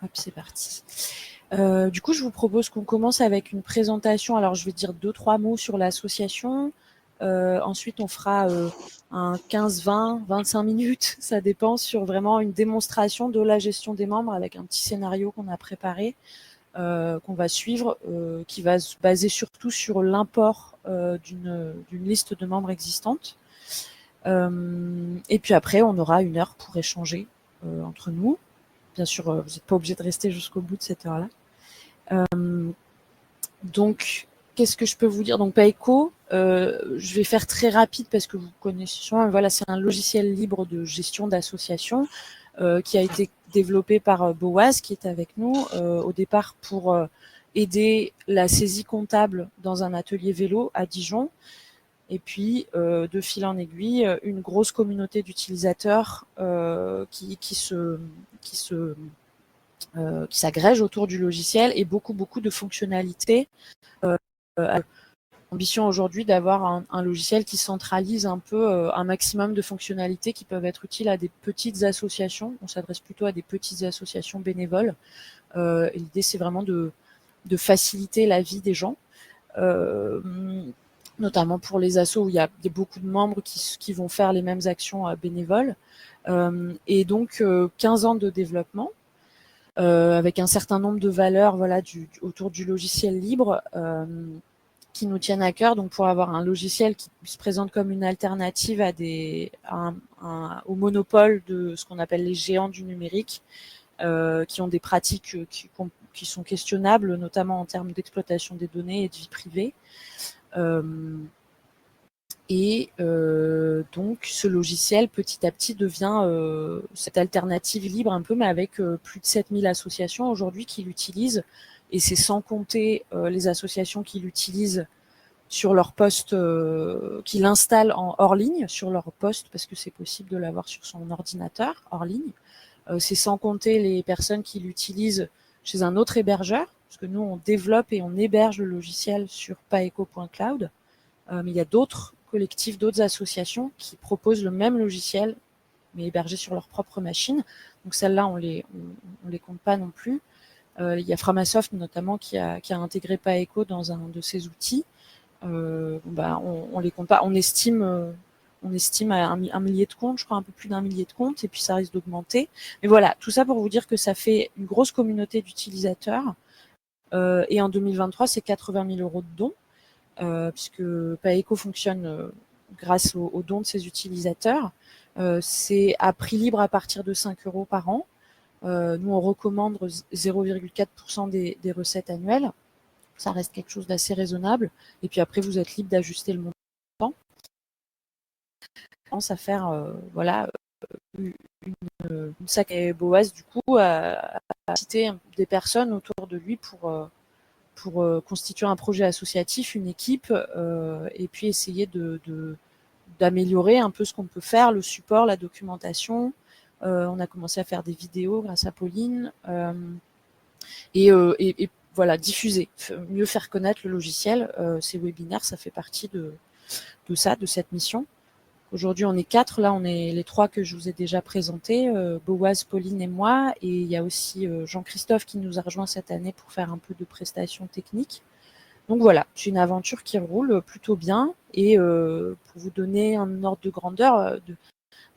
Hop, c'est parti. Du coup, je vous propose qu'on commence avec une présentation. Alors, je vais dire 2-3 mots sur l'association. Ensuite, on fera un 15, 20, 25 minutes, ça dépend, sur vraiment une démonstration de la gestion des membres avec un petit scénario qu'on a préparé, qu'on va suivre, qui va se baser surtout sur l'import d'une liste de membres existante. Et puis après, on aura 1 heure pour échanger entre nous. Bien sûr, vous n'êtes pas obligé de rester jusqu'au bout de cette heure-là. Donc, qu'est-ce que je peux vous dire? Donc, Paeco, je vais faire très rapide parce que vous connaissez sûrement. Voilà, c'est un logiciel libre de gestion d'associations qui a été développé par Boaz, qui est avec nous au départ pour aider la saisie comptable dans un atelier vélo à Dijon. Et puis, de fil en aiguille, une grosse communauté d'utilisateurs qui s'agrègent autour du logiciel et beaucoup de fonctionnalités. L'ambition aujourd'hui d'avoir un logiciel qui centralise un peu un maximum de fonctionnalités qui peuvent être utiles à des petites associations. On s'adresse plutôt à des petites associations bénévoles. Et l'idée, c'est vraiment de faciliter la vie des gens. Notamment pour les assos où il y a beaucoup de membres qui vont faire les mêmes actions bénévoles. Et donc, 15 ans de développement. Avec un certain nombre de valeurs, voilà, autour du logiciel libre qui nous tiennent à cœur. Donc, pour avoir un logiciel qui se présente comme une alternative au monopole de ce qu'on appelle les géants du numérique, qui ont des pratiques qui sont questionnables, notamment en termes d'exploitation des données et de vie privée. Donc, ce logiciel, petit à petit, devient cette alternative libre un peu, mais avec plus de 7000 associations aujourd'hui qui l'utilisent. Et c'est sans compter les associations qui l'utilisent sur leur poste, qui l'installent hors ligne sur leur poste, parce que c'est possible de l'avoir sur son ordinateur hors ligne. C'est sans compter les personnes qui l'utilisent chez un autre hébergeur, parce que nous, on développe et on héberge le logiciel sur paeco.cloud. Mais il y a d'autres collectifs, d'autres associations qui proposent le même logiciel, mais hébergé sur leur propre machine. Donc celles-là, on les compte pas non plus. Il y a Framasoft notamment qui a intégré Paeco dans un de ses outils. On les compte pas. On estime à un millier de comptes, je crois un peu plus d'1 millier de comptes, et puis ça risque d'augmenter. Mais voilà, tout ça pour vous dire que ça fait une grosse communauté d'utilisateurs. Et en 2023, c'est 80 000 € de dons. Puisque Paeco fonctionne grâce aux dons de ses utilisateurs. C'est à prix libre à partir de 5 € par an. Nous, on recommande 0,4% des recettes annuelles. Ça reste quelque chose d'assez raisonnable. Et puis après, vous êtes libre d'ajuster le montant. On commence à faire une sacrée Boaz, du coup, à citer des personnes autour de lui pour constituer un projet associatif, une équipe, et puis essayer d'améliorer un peu ce qu'on peut faire, le support, la documentation. On a commencé à faire des vidéos grâce à Pauline, et voilà, diffuser, mieux faire connaître le logiciel. Ces webinaires, ça fait partie de cette mission. Aujourd'hui, on est 4. Là, on est les 3 que je vous ai déjà présentés, Boaz, Pauline et moi. Et il y a aussi Jean-Christophe qui nous a rejoint cette année pour faire un peu de prestations techniques. Donc voilà, c'est une aventure qui roule plutôt bien. Et pour vous donner un ordre de grandeur, de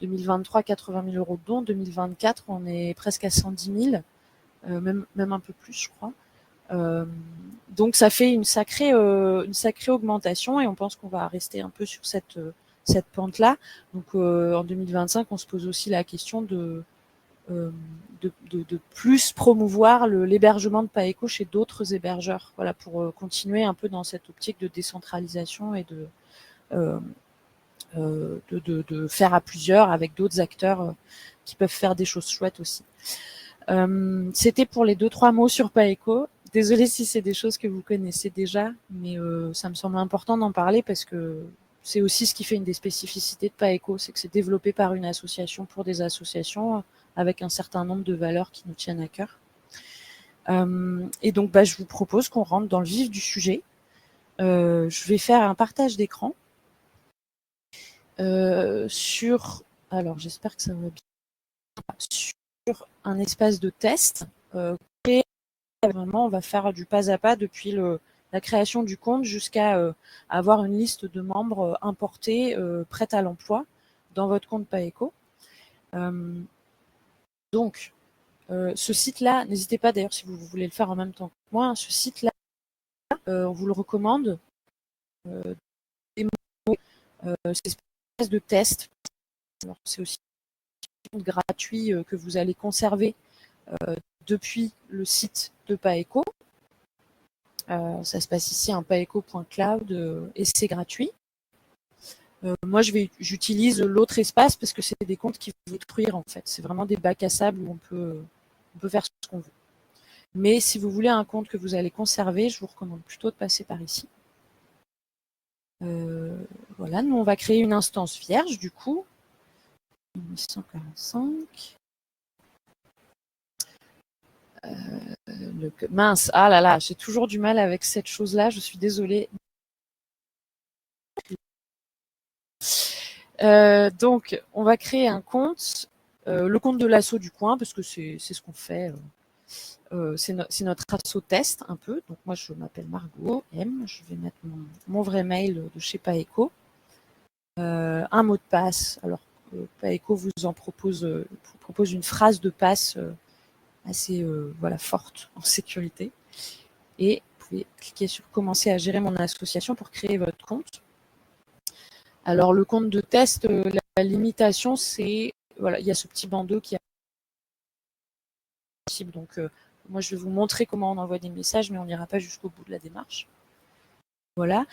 2023, 80 000 € de dons. 2024, on est presque à 110 000, même un peu plus, je crois. Donc ça fait une sacrée augmentation, et on pense qu'on va rester un peu sur cette pente-là. Donc en 2025, on se pose aussi la question de plus promouvoir l'hébergement de Paeco chez d'autres hébergeurs, voilà, pour continuer un peu dans cette optique de décentralisation et de faire à plusieurs avec d'autres acteurs qui peuvent faire des choses chouettes aussi. C'était pour les 2-3 mots sur Paeco. Désolée si c'est des choses que vous connaissez déjà, mais ça me semble important d'en parler parce que c'est aussi ce qui fait une des spécificités de Paeco, c'est que c'est développé par une association pour des associations avec un certain nombre de valeurs qui nous tiennent à cœur. Et donc, je vous propose qu'on rentre dans le vif du sujet. Je vais faire un partage d'écran alors j'espère que ça va bien, sur un espace de test créer vraiment, on va faire du pas à pas depuis la création du compte jusqu'à avoir une liste de membres importés, prête à l'emploi dans votre compte Paeco. Donc, ce site-là, n'hésitez pas d'ailleurs si vous voulez le faire en même temps que moi, ce site-là, on vous le recommande. C'est une espèce de test. C'est aussi gratuit que vous allez conserver depuis le site de Paeco. Ça se passe ici, un paeco.cloud, et c'est gratuit. Moi, j'utilise l'autre espace parce que c'est des comptes qui vont détruire en fait. C'est vraiment des bacs à sable où on peut faire ce qu'on veut. Mais si vous voulez un compte que vous allez conserver, je vous recommande plutôt de passer par ici. Voilà, nous on va créer une instance vierge du coup. 1845. Mince, ah là là, j'ai toujours du mal avec cette chose-là, je suis désolée. Donc, on va créer un compte, le compte de l'assaut du coin, parce que c'est ce qu'on fait. C'est notre assaut test un peu. Donc moi, je m'appelle Margot M. Je vais mettre mon vrai mail de chez Paeco. Un mot de passe. Alors, Paeco vous propose une phrase de passe assez forte en sécurité. Et vous pouvez cliquer sur commencer à gérer mon association pour créer votre compte. Alors le compte de test, la limitation, c'est voilà, il y a ce petit bandeau qui est possible. Donc moi je vais vous montrer comment on envoie des messages, mais on n'ira pas jusqu'au bout de la démarche. Voilà.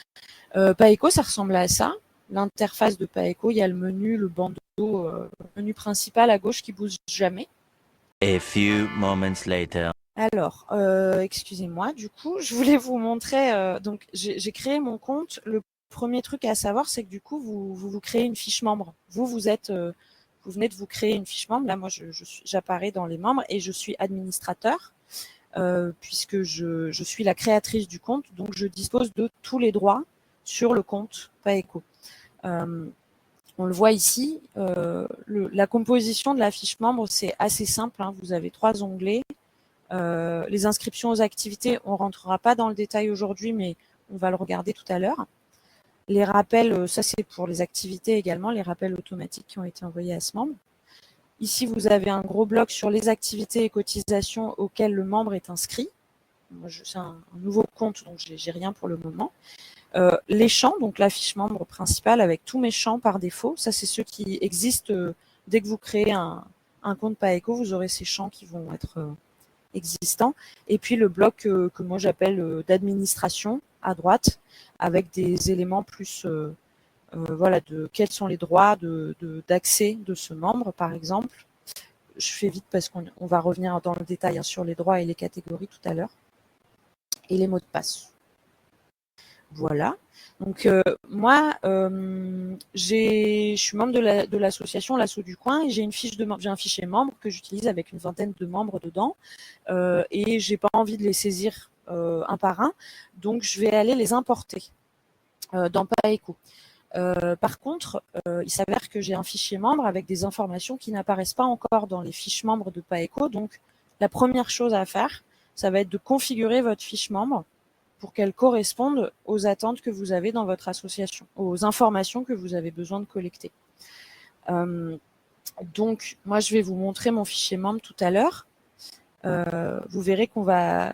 Paeco, ça ressemble à ça. L'interface de Paeco, il y a le menu, le bandeau, le menu principal à gauche qui bouge jamais. A few moments later. Alors, excusez-moi, du coup, je voulais vous montrer, donc j'ai créé mon compte. Le premier truc à savoir, c'est que du coup, vous créez une fiche membre. Vous venez de vous créer une fiche membre. Là, moi, j'apparais dans les membres et je suis administrateur, puisque je suis la créatrice du compte, donc je dispose de tous les droits sur le compte Paeco. On le voit ici, la composition de la fiche membre, c'est assez simple, hein. Vous avez 3 onglets. Les inscriptions aux activités, on ne rentrera pas dans le détail aujourd'hui, mais on va le regarder tout à l'heure. Les rappels, ça c'est pour les activités également, les rappels automatiques qui ont été envoyés à ce membre. Ici, vous avez un gros bloc sur les activités et cotisations auxquelles le membre est inscrit. Moi, c'est un nouveau compte, donc j'ai rien pour le moment. Les champs, donc la fiche membre principale avec tous mes champs par défaut. Ça, c'est ceux qui existent dès que vous créez un compte Paeco, vous aurez ces champs qui vont être existants. Et puis le bloc que moi j'appelle d'administration à droite, avec des éléments plus voilà, de quels sont les droits d'accès de ce membre, par exemple. Je fais vite parce qu'on va revenir dans le détail hein, sur les droits et les catégories tout à l'heure. Et les mots de passe. Voilà. Donc moi, je suis membre de l'association L'Assaut du Coin et j'ai un fichier membre que j'utilise avec une vingtaine de membres dedans et j'ai pas envie de les saisir un par un, donc je vais aller les importer dans Paeco. Par contre, il s'avère que j'ai un fichier membre avec des informations qui n'apparaissent pas encore dans les fiches membres de Paeco, donc la première chose à faire, ça va être de configurer votre fiche membre pour qu'elle corresponde aux attentes que vous avez dans votre association, aux informations que vous avez besoin de collecter. Donc, moi, je vais vous montrer mon fichier membre tout à l'heure. Vous verrez qu'on va...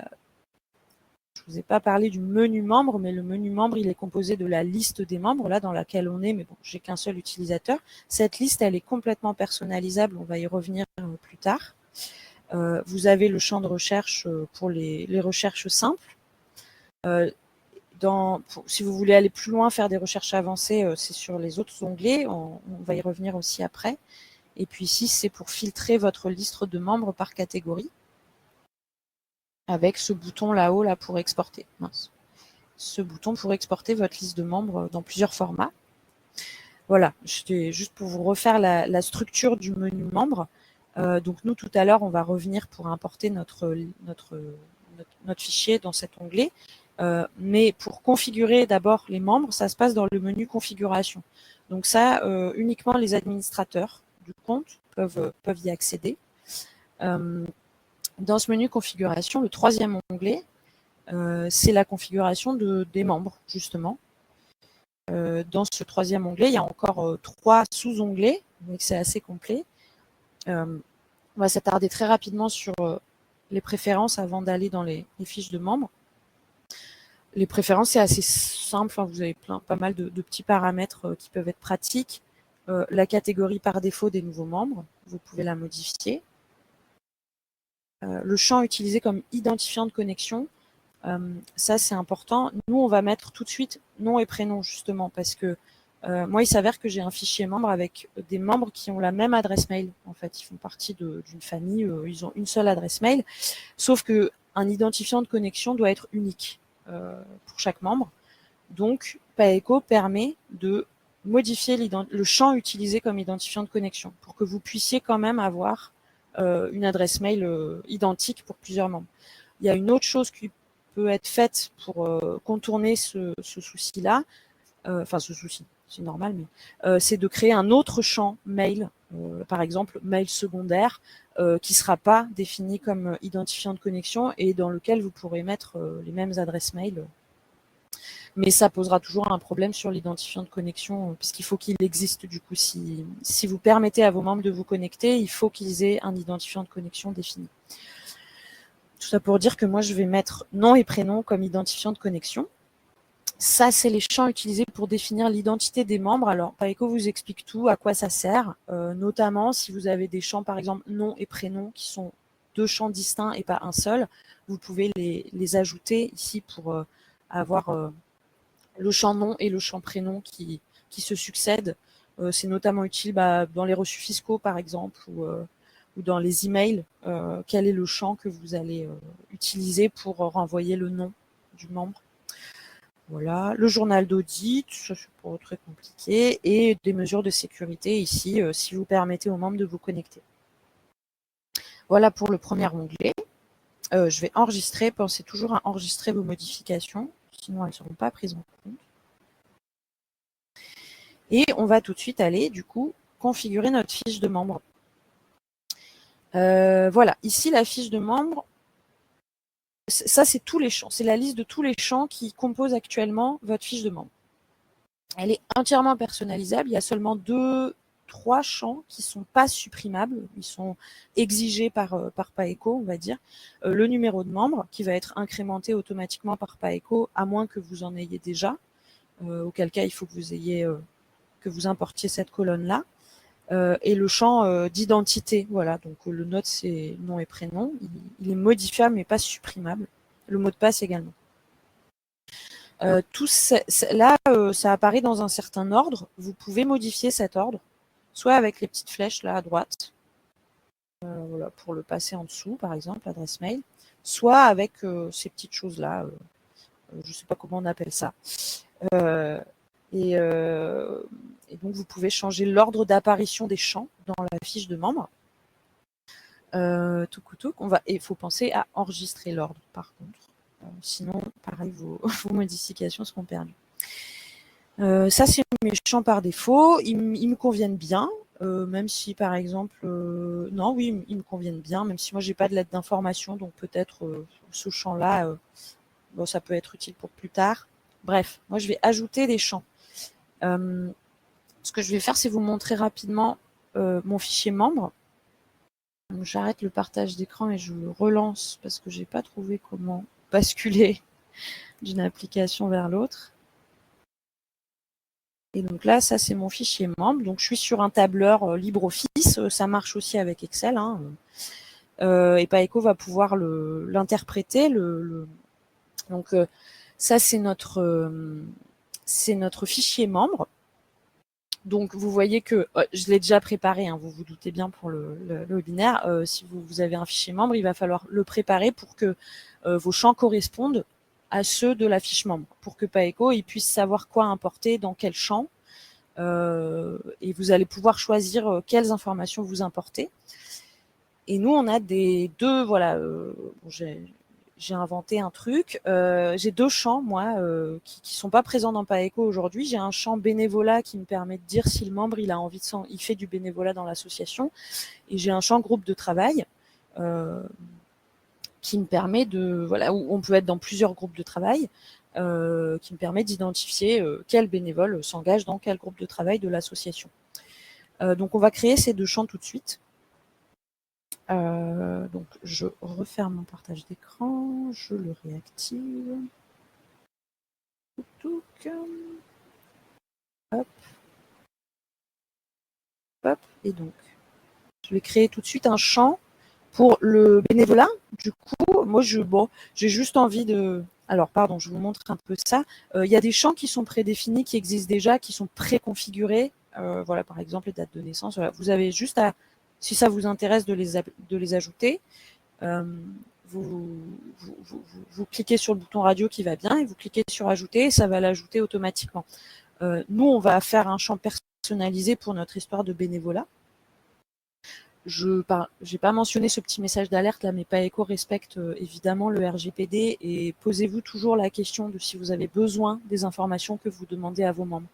Je ne vous ai pas parlé du menu membre, mais le menu membre, il est composé de la liste des membres, là, dans laquelle on est, mais bon, j'ai qu'un seul utilisateur. Cette liste, elle est complètement personnalisable, on va y revenir plus tard. Vous avez le champ de recherche pour les recherches simples. Si vous voulez aller plus loin, faire des recherches avancées, c'est sur les autres onglets. On va y revenir aussi après. Et puis ici, c'est pour filtrer votre liste de membres par catégorie. Avec ce bouton là-haut là, pour exporter. Mince. Ce bouton pour exporter votre liste de membres dans plusieurs formats. Voilà, c'était juste pour vous refaire la structure du menu membre. Donc nous, tout à l'heure, on va revenir pour importer notre fichier dans cet onglet. Mais pour configurer d'abord les membres, ça se passe dans le menu configuration. Donc ça, uniquement les administrateurs du compte peuvent y accéder. Dans ce menu configuration, le troisième onglet, c'est la configuration des membres, justement. Dans ce troisième onglet, il y a encore 3 sous-onglets, donc c'est assez complet. On va s'attarder très rapidement sur les préférences avant d'aller dans les fiches de membres. Les préférences, c'est assez simple, enfin, vous avez pas mal de petits paramètres qui peuvent être pratiques. La catégorie par défaut des nouveaux membres, vous pouvez la modifier. Le champ utilisé comme identifiant de connexion, ça c'est important. Nous, on va mettre tout de suite nom et prénom, justement, parce que moi, il s'avère que j'ai un fichier membre avec des membres qui ont la même adresse mail. En fait, ils font partie d'une famille, ils ont une seule adresse mail, sauf que un identifiant de connexion doit être unique pour chaque membre. Donc, Paeco permet de modifier le champ utilisé comme identifiant de connexion pour que vous puissiez quand même avoir une adresse mail identique pour plusieurs membres. Il y a une autre chose qui peut être faite pour contourner ce souci-là, enfin ce souci, c'est normal, mais c'est de créer un autre champ mail, par exemple mail secondaire, qui ne sera pas défini comme identifiant de connexion et dans lequel vous pourrez mettre les mêmes adresses mail. Mais ça posera toujours un problème sur l'identifiant de connexion, puisqu'il faut qu'il existe du coup. Si vous permettez à vos membres de vous connecter, il faut qu'ils aient un identifiant de connexion défini. Tout ça pour dire que moi, je vais mettre nom et prénom comme identifiant de connexion. Ça, c'est les champs utilisés pour définir l'identité des membres. Alors, Paeco vous explique tout, à quoi ça sert, notamment si vous avez des champs, par exemple, nom et prénom, qui sont 2 champs distincts et pas un seul, vous pouvez les ajouter ici pour avoir le champ nom et le champ prénom qui se succèdent. C'est notamment utile dans les reçus fiscaux, par exemple, ou dans les emails. Quel est le champ que vous allez utiliser pour renvoyer le nom du membre. Voilà, le journal d'audit, ça c'est pas très compliqué, et des mesures de sécurité ici, si vous permettez aux membres de vous connecter. Voilà pour le premier onglet. Je vais enregistrer, pensez toujours à enregistrer vos modifications, sinon elles ne seront pas prises en compte. Et on va tout de suite aller, du coup, configurer notre fiche de membre. Voilà, ici la fiche de membre, ça c'est tous les champs, c'est la liste de tous les champs qui composent actuellement votre fiche de membre. Elle est entièrement personnalisable, il y a seulement 2-3 champs qui ne sont pas supprimables, ils sont exigés par Paeco, on va dire. Le numéro de membre qui va être incrémenté automatiquement par Paeco, à moins que vous en ayez déjà, auquel cas il faut que vous ayez que vous importiez cette colonne-là. Et le champ d'identité, voilà, donc le node c'est nom et prénom, il est modifiable mais pas supprimable. Le mot de passe également. Là, ça apparaît dans un certain ordre. Vous pouvez modifier cet ordre, soit avec les petites flèches là à droite, voilà, pour le passer en dessous, par exemple, adresse mail, soit avec ces petites choses-là, je ne sais pas comment on appelle ça. Et donc, vous pouvez changer l'ordre d'apparition des champs dans la fiche de membre. Il faut penser à enregistrer l'ordre, par contre. Sinon, pareil, vos modifications seront perdues. Ça, c'est mes champs par défaut. Ils me conviennent bien, même si, par exemple, non, oui, ils me conviennent bien, même si moi, j'ai pas de lettre d'information, donc peut-être ce champ-là, bon, ça peut être utile pour plus tard. Bref, moi, je vais ajouter des champs. Ce que je vais faire, c'est vous montrer rapidement mon fichier membre. J'arrête le partage d'écran et je le relance parce que j'ai pas trouvé comment basculer d'une application vers l'autre. Et donc là, ça c'est mon fichier membre. Donc je suis sur un tableur LibreOffice. Ça marche aussi avec Excel. Hein. Et Paeco va pouvoir l'interpréter. Donc ça c'est notre fichier membre. Donc vous voyez que je l'ai déjà préparé, hein, vous vous doutez bien pour le webinaire. Si vous avez un fichier membre, il va falloir le préparer pour que vos champs correspondent à ceux de la fiche membre, pour que Paeco il puisse savoir quoi importer dans quel champ. Et vous allez pouvoir choisir quelles informations vous importez. Et nous, on a voilà, j'ai inventé un truc. J'ai 2 champs, moi, qui sont pas présents dans Paeco aujourd'hui. J'ai un champ bénévolat qui me permet de dire si le membre il a envie il fait du bénévolat dans l'association. Et j'ai un champ groupe de travail. qui me permet de, voilà, où on peut être dans plusieurs groupes de travail, qui me permet d'identifier quel bénévole s'engage dans quel groupe de travail de l'association. Donc on va créer ces 2 champs tout de suite. Donc je referme mon partage d'écran, je le réactive. Hop. Hop. Et donc, je vais créer tout de suite un champ pour le bénévolat. Du coup, moi, j'ai juste envie de... Alors, pardon, je vous montre un peu ça. Il y a des champs qui sont prédéfinis, qui existent déjà, qui sont préconfigurés. Voilà, par exemple, les dates de naissance. Voilà. Vous avez juste à, si ça vous intéresse, de les ajouter. Vous cliquez sur le bouton radio qui va bien et vous cliquez sur ajouter et ça va l'ajouter automatiquement. Nous, on va faire un champ personnalisé pour notre histoire de bénévolat. Je n'ai pas mentionné ce petit message d'alerte là, mais PAECO respecte évidemment le RGPD et posez-vous toujours la question de si vous avez besoin des informations que vous demandez à vos membres.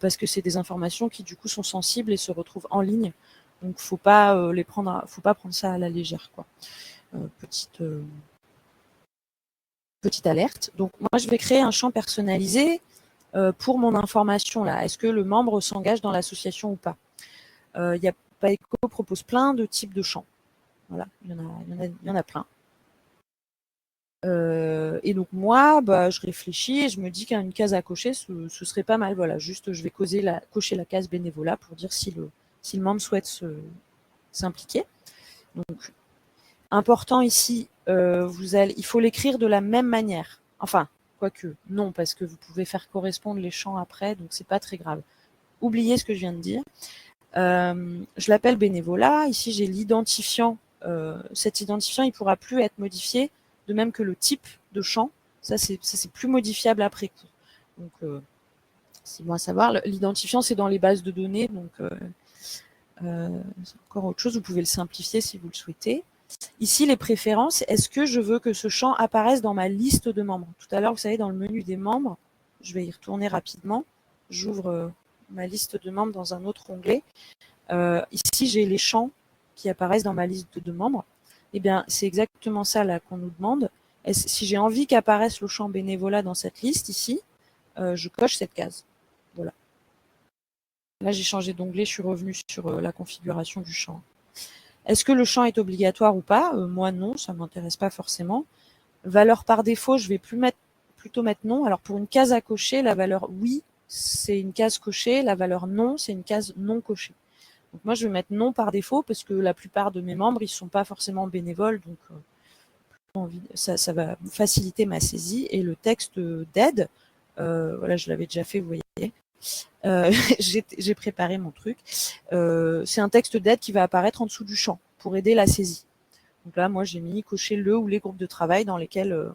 Parce que c'est des informations qui du coup sont sensibles et se retrouvent en ligne. Donc faut pas faut pas prendre ça à la légère, quoi. Petite alerte. Donc moi je vais créer un champ personnalisé pour mon information là. Est-ce que le membre s'engage dans l'association ou pas? PAECO propose plein de types de champs. Voilà, il y en a plein. Et donc moi, je réfléchis et je me dis qu'une case à cocher, ce serait pas mal. Voilà, juste je vais cocher la case bénévolat pour dire si le membre souhaite s'impliquer. Donc, important ici, il faut l'écrire de la même manière. Enfin, quoique, non, parce que vous pouvez faire correspondre les champs après, donc c'est pas très grave. Oubliez ce que je viens de dire. Je l'appelle bénévolat. Ici, j'ai l'identifiant. Cet identifiant, il pourra plus être modifié, de même que le type de champ. Ça, c'est plus modifiable après coup. Donc, c'est bon à savoir. L'identifiant, c'est dans les bases de données, donc c'est encore autre chose. Vous pouvez le simplifier si vous le souhaitez. Ici, les préférences. Est-ce que je veux que ce champ apparaisse dans ma liste de membres? Tout à l'heure, vous savez, dans le menu des membres, je vais y retourner rapidement. J'ouvre ma liste de membres dans un autre onglet. Ici, j'ai les champs qui apparaissent dans ma liste de membres. Eh bien, c'est exactement ça là qu'on nous demande. Si j'ai envie qu'apparaisse le champ bénévolat dans cette liste ici, je coche cette case. Voilà. Là, j'ai changé d'onglet, je suis revenue sur la configuration du champ. Est-ce que le champ est obligatoire ou pas? Moi, non, ça ne m'intéresse pas forcément. Valeur par défaut, je vais plutôt mettre non. Alors, pour une case à cocher, la valeur oui, c'est une case cochée. La valeur non, c'est une case non cochée. Donc moi, je vais mettre non par défaut parce que la plupart de mes membres, ils ne sont pas forcément bénévoles. Donc, ça va faciliter ma saisie. Et le texte d'aide, voilà, je l'avais déjà fait, vous voyez. J'ai préparé mon truc. C'est un texte d'aide qui va apparaître en dessous du champ pour aider la saisie. Donc là, moi, j'ai mis cocher le ou les groupes de travail dans lesquels...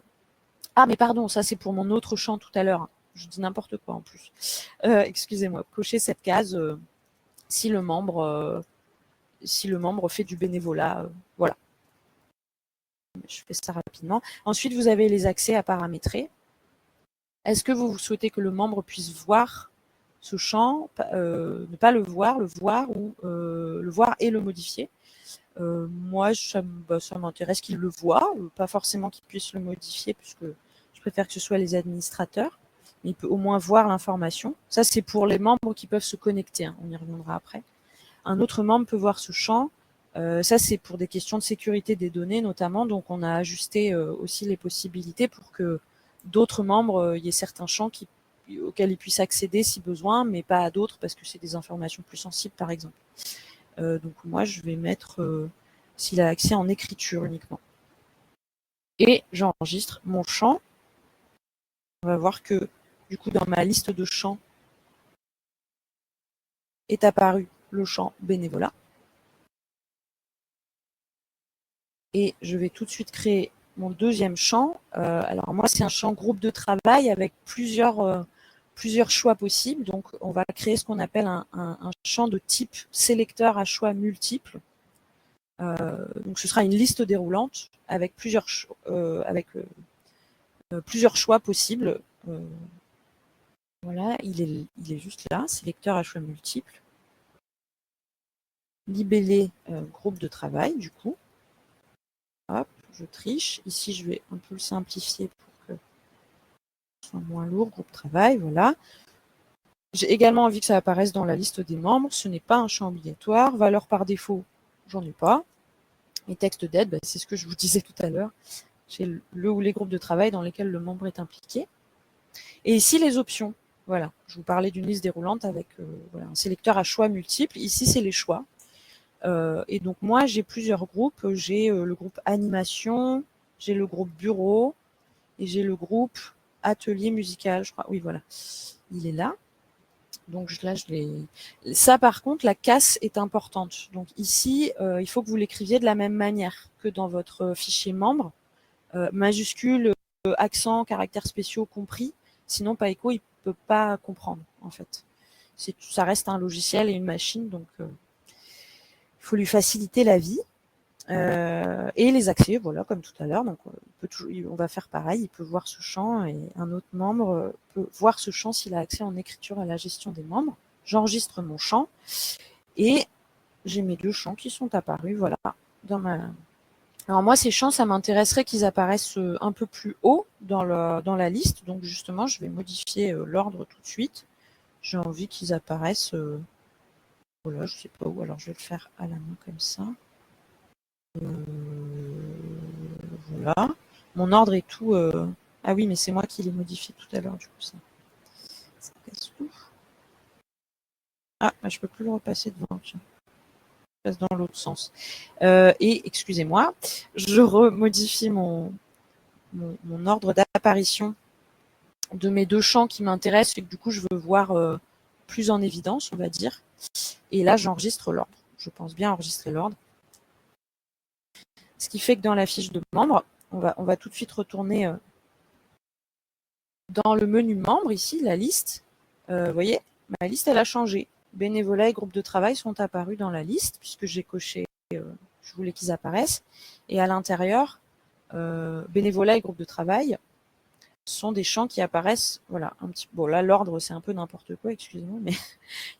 Ah, mais pardon, ça c'est pour mon autre champ tout à l'heure. Je dis n'importe quoi en plus. Excusez-moi, cocher cette case si le membre fait du bénévolat. Voilà. Je fais ça rapidement. Ensuite, vous avez les accès à paramétrer. Est-ce que vous souhaitez que le membre puisse voir ce champ, ne pas le voir ou le voir et le modifier? Moi, ça m'intéresse qu'il le voit, pas forcément qu'il puisse le modifier, puisque je préfère que ce soit les administrateurs. Mais il peut au moins voir l'information. Ça, c'est pour les membres qui peuvent se connecter. Hein. On y reviendra après. Un autre membre peut voir ce champ. Ça, c'est pour des questions de sécurité des données, notamment. Donc, on a ajusté aussi les possibilités pour que d'autres membres, il y ait certains champs auxquels ils puissent accéder si besoin, mais pas à d'autres parce que c'est des informations plus sensibles, par exemple. Donc, moi, je vais mettre s'il a accès en écriture uniquement. Et j'enregistre mon champ. On va voir que, du coup, dans ma liste de champs est apparu le champ bénévolat. Et je vais tout de suite créer mon deuxième champ. Alors moi, c'est un champ groupe de travail avec plusieurs choix possibles. Donc, on va créer ce qu'on appelle un champ de type sélecteur à choix multiples. Donc, ce sera une liste déroulante avec plusieurs choix possibles. Voilà, il est juste là, sélecteur à choix multiples. Libellé groupe de travail, du coup. Hop, je triche. Ici, je vais un peu le simplifier pour que ce soit moins lourd. Groupe travail, voilà. J'ai également envie que ça apparaisse dans la liste des membres. Ce n'est pas un champ obligatoire. Valeur par défaut, j'en ai pas. Et texte d'aide, bah, c'est ce que je vous disais tout à l'heure. J'ai le ou les groupes de travail dans lesquels le membre est impliqué. Et ici, les options. Voilà, je vous parlais d'une liste déroulante avec voilà, un sélecteur à choix multiples. Ici, c'est les choix. Et donc, moi, j'ai plusieurs groupes. J'ai le groupe animation, j'ai le groupe bureau et j'ai le groupe atelier musical, je crois. Oui, voilà, il est là. Donc là, je l'ai. Ça, par contre, la casse est importante. Donc ici, il faut que vous l'écriviez de la même manière que dans votre fichier membre, majuscule, accent, caractères spéciaux compris. Sinon, Paeco, il peut pas comprendre, en fait. Ça reste un logiciel et une machine, donc il faut lui faciliter la vie. Et les accès, voilà, comme tout à l'heure. Donc, on va faire pareil. Il peut voir ce champ et un autre membre peut voir ce champ s'il a accès en écriture à la gestion des membres. J'enregistre mon champ et j'ai mes 2 champs qui sont apparus, voilà, dans ma. Alors moi, ces champs, ça m'intéresserait qu'ils apparaissent un peu plus haut dans la liste. Donc justement, je vais modifier l'ordre tout de suite. J'ai envie qu'ils apparaissent, voilà, je sais pas où. Alors je vais le faire à la main comme ça. Voilà. Mon ordre est tout. Ah oui, mais c'est moi qui l'ai modifié tout à l'heure, du coup, ça casse tout. Ah, bah, je peux plus le repasser devant, tiens. Je passe dans l'autre sens. Et excusez-moi, je remodifie mon ordre d'apparition de mes 2 champs qui m'intéressent et que du coup, je veux voir plus en évidence, on va dire. Et là, j'enregistre l'ordre. Je pense bien enregistrer l'ordre. Ce qui fait que dans la fiche de membre, on va tout de suite retourner dans le menu membre, ici, la liste. Vous voyez, ma liste, elle a changé. Bénévolat et groupe de travail sont apparus dans la liste, puisque j'ai coché, je voulais qu'ils apparaissent. Et à l'intérieur, bénévolat et groupe de travail sont des champs qui apparaissent, voilà, un petit. Bon, là, l'ordre, c'est un peu n'importe quoi, excusez-moi, mais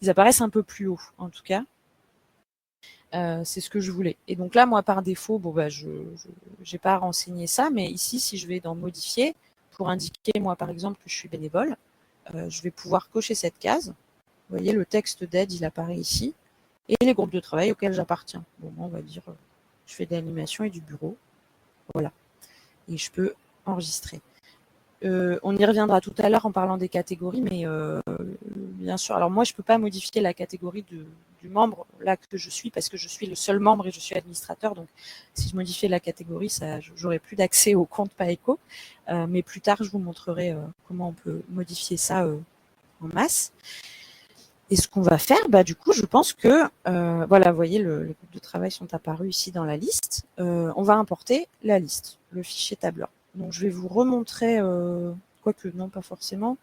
ils apparaissent un peu plus haut, en tout cas. C'est ce que je voulais. Et donc là, moi, par défaut, bon, bah, je n'ai pas renseigné ça, mais ici, si je vais dans modifier, pour indiquer, moi, par exemple, que je suis bénévole, je vais pouvoir cocher cette case. Vous voyez, le texte d'aide, il apparaît ici. Et les groupes de travail auxquels j'appartiens. Bon, on va dire, je fais de l'animation et du bureau. Voilà. Et je peux enregistrer. On y reviendra tout à l'heure en parlant des catégories, mais bien sûr. Alors moi, je ne peux pas modifier la catégorie du membre là que je suis parce que je suis le seul membre et je suis administrateur. Donc, si je modifiais la catégorie, j'aurais plus d'accès au compte Paeco. Mais plus tard, je vous montrerai comment on peut modifier ça en masse. Et ce qu'on va faire, bah, du coup, je pense que, voilà, vous voyez, les groupes de travail sont apparus ici dans la liste. On va importer la liste, le fichier tableur. Donc, je vais vous remontrer, quoique non, pas forcément.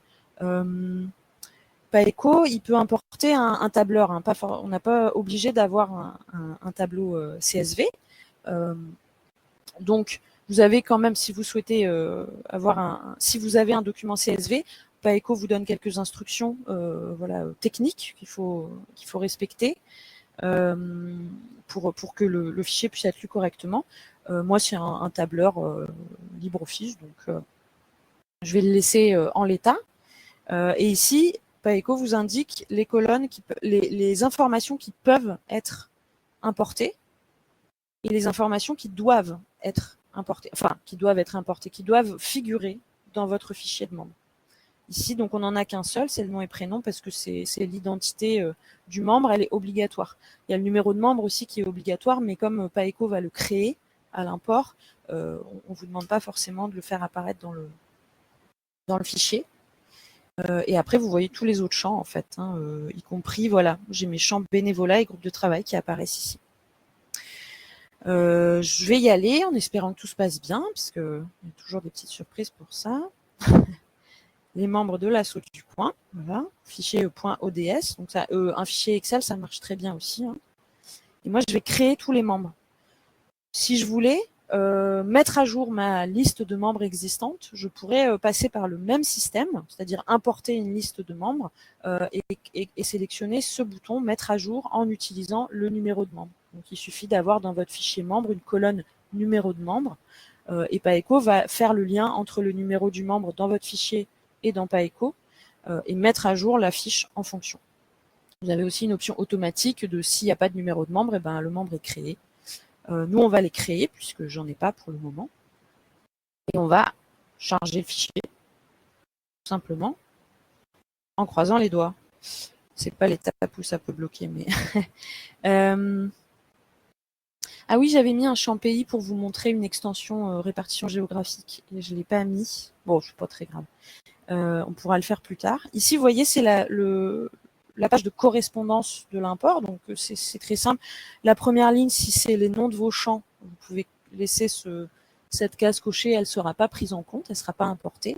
Paeco, il peut importer un tableur. Hein, on n'a pas obligé d'avoir un tableau CSV. Donc, vous avez quand même, si vous souhaitez si vous avez un document CSV, Paeco vous donne quelques instructions voilà, techniques qu'il faut respecter pour que le fichier puisse être lu correctement. Moi, c'est un tableur LibreOffice, donc je vais le laisser en l'état. Et ici, Paeco vous indique les colonnes, les informations qui peuvent être importées et les informations qui doivent être importées, qui doivent figurer dans votre fichier de membre. Ici, donc, on n'en a qu'un seul, c'est le nom et prénom, parce que c'est l'identité du membre, elle est obligatoire. Il y a le numéro de membre aussi qui est obligatoire, mais comme Paeco va le créer à l'import, on ne vous demande pas forcément de le faire apparaître dans le fichier. Et après, vous voyez tous les autres champs, en fait, hein, y compris, voilà, j'ai mes champs bénévolat et groupe de travail qui apparaissent ici. Je vais y aller en espérant que tout se passe bien, parce qu'il y a toujours des petites surprises pour ça. Les membres de l'assaut du coin, voilà, fichier .ods, donc ça, un fichier Excel, ça marche très bien aussi. Hein. Et moi, je vais créer tous les membres. Si je voulais mettre à jour ma liste de membres existante, je pourrais passer par le même système, c'est-à-dire importer une liste de membres et sélectionner ce bouton « Mettre à jour » en utilisant le numéro de membre. Donc, il suffit d'avoir dans votre fichier membre une colonne numéro de membre. Et Paeco va faire le lien entre le numéro du membre dans votre fichier et dans Paeco et mettre à jour la fiche en fonction. Vous avez aussi une option automatique de s'il n'y a pas de numéro de membre, et ben, le membre est créé. Nous, on va les créer puisque j'en ai pas pour le moment. Et on va charger le fichier tout simplement en croisant les doigts. C'est pas l'étape où ça peut bloquer, mais ah oui, j'avais mis un champ pays pour vous montrer une extension répartition géographique et je l'ai pas mis. Bon, c'est pas très grave. On pourra le faire plus tard. Ici, vous voyez, c'est la page de correspondance de l'import. Donc, c'est très simple. La première ligne, si c'est les noms de vos champs, vous pouvez laisser cette case cochée. Elle ne sera pas prise en compte. Elle ne sera pas importée.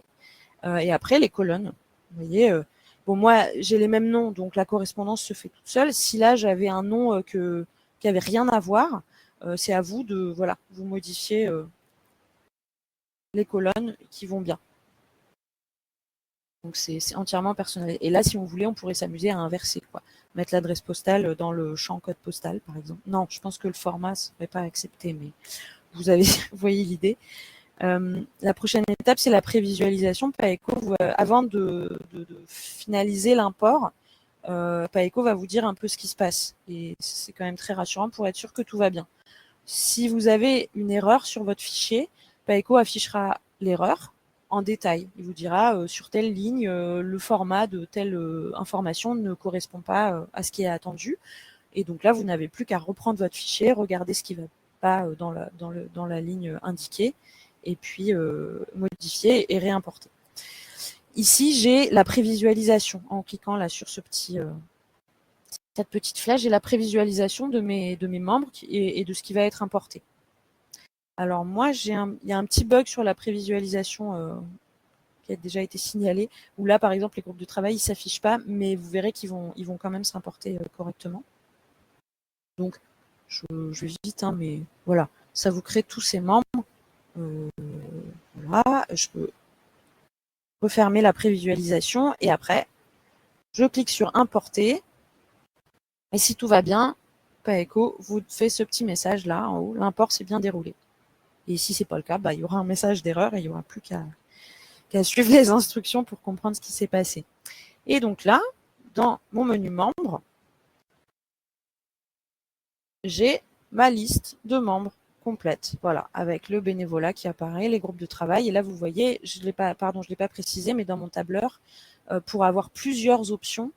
Et après, les colonnes. Vous voyez, bon, moi, j'ai les mêmes noms, donc la correspondance se fait toute seule. Si là, j'avais un nom qui avait rien à voir, c'est à vous de vous modifier les colonnes qui vont bien. Donc c'est entièrement personnel. Et là, si on voulait, on pourrait s'amuser à inverser, quoi. Mettre l'adresse postale dans le champ code postal, par exemple. Non, je pense que le format ne serait pas accepté, mais vous voyez l'idée. La prochaine étape, c'est la prévisualisation. Paeco, avant de finaliser l'import, Paeco va vous dire un peu ce qui se passe. Et c'est quand même très rassurant pour être sûr que tout va bien. Si vous avez une erreur sur votre fichier, Paeco affichera l'erreur en détail. Il vous dira sur telle ligne, le format de telle information ne correspond pas à ce qui est attendu. Et donc là, vous n'avez plus qu'à reprendre votre fichier, regarder ce qui ne va pas dans la ligne indiquée, et puis modifier et réimporter. Ici, j'ai la prévisualisation. En cliquant là sur cette petite flèche, j'ai la prévisualisation de mes membres et de ce qui va être importé. Alors moi, il y a un petit bug sur la prévisualisation qui a déjà été signalé, où là, par exemple, les groupes de travail, ils ne s'affichent pas, mais vous verrez qu'ils vont quand même s'importer correctement. Donc, je vais vite, hein, mais voilà, ça vous crée tous ces membres. Voilà, je peux refermer la prévisualisation et après, je clique sur importer. Et si tout va bien, Paeco vous fait ce petit message là en haut, l'import s'est bien déroulé. Et si c'est pas le cas, il y aura un message d'erreur et il n'y aura plus qu'à suivre les instructions pour comprendre ce qui s'est passé. Et donc là, dans mon menu membres, j'ai ma liste de membres complète, voilà, avec le bénévolat qui apparaît, les groupes de travail. Et là, vous voyez, je l'ai pas précisé, mais dans mon tableur, pour avoir plusieurs options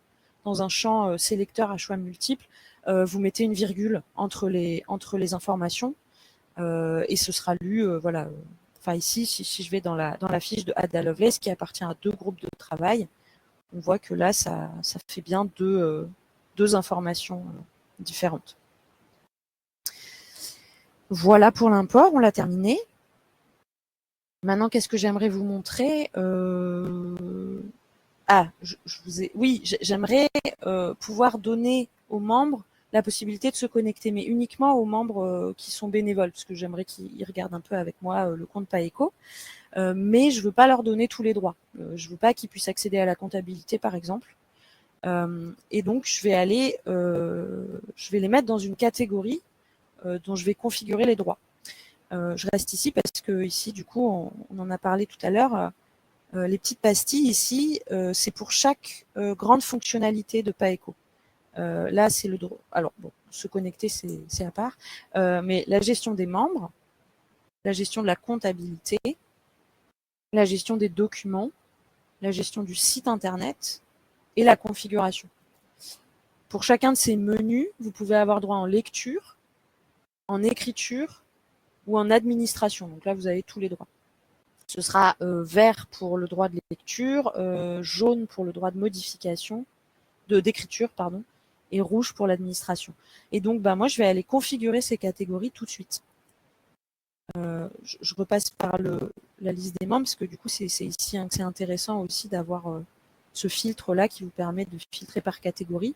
dans un champ sélecteur à choix multiples, vous mettez une virgule entre les informations et ce sera lu, voilà. Enfin ici, si je vais dans la fiche de Ada Lovelace qui appartient à 2 groupes de travail, on voit que là, ça fait bien deux informations différentes. Voilà pour l'import, on l'a terminé. Maintenant, qu'est-ce que j'aimerais vous montrer j'aimerais pouvoir donner aux membres la possibilité de se connecter, mais uniquement aux membres qui sont bénévoles, parce que j'aimerais qu'ils regardent un peu avec moi le compte Paeco, mais je ne veux pas leur donner tous les droits. Je ne veux pas qu'ils puissent accéder à la comptabilité, par exemple. Et donc, je vais les mettre dans une catégorie dont je vais configurer les droits. Je reste ici parce que ici, du coup, on en a parlé tout à l'heure. Les petites pastilles ici, c'est pour chaque grande fonctionnalité de Paeco. Là, c'est le droit. Alors, bon, se connecter, c'est à part. Mais la gestion des membres, la gestion de la comptabilité, la gestion des documents, la gestion du site internet et la configuration. Pour chacun de ces menus, vous pouvez avoir droit en lecture, en écriture ou en administration. Donc là, vous avez tous les droits. Ce sera vert pour le droit de lecture, jaune pour le droit de modification, d'écriture, pardon, et rouge pour l'administration. Et donc, moi, je vais aller configurer ces catégories tout de suite. Je repasse par la liste des membres, parce que du coup, c'est ici que c'est intéressant aussi d'avoir ce filtre-là qui vous permet de filtrer par catégorie.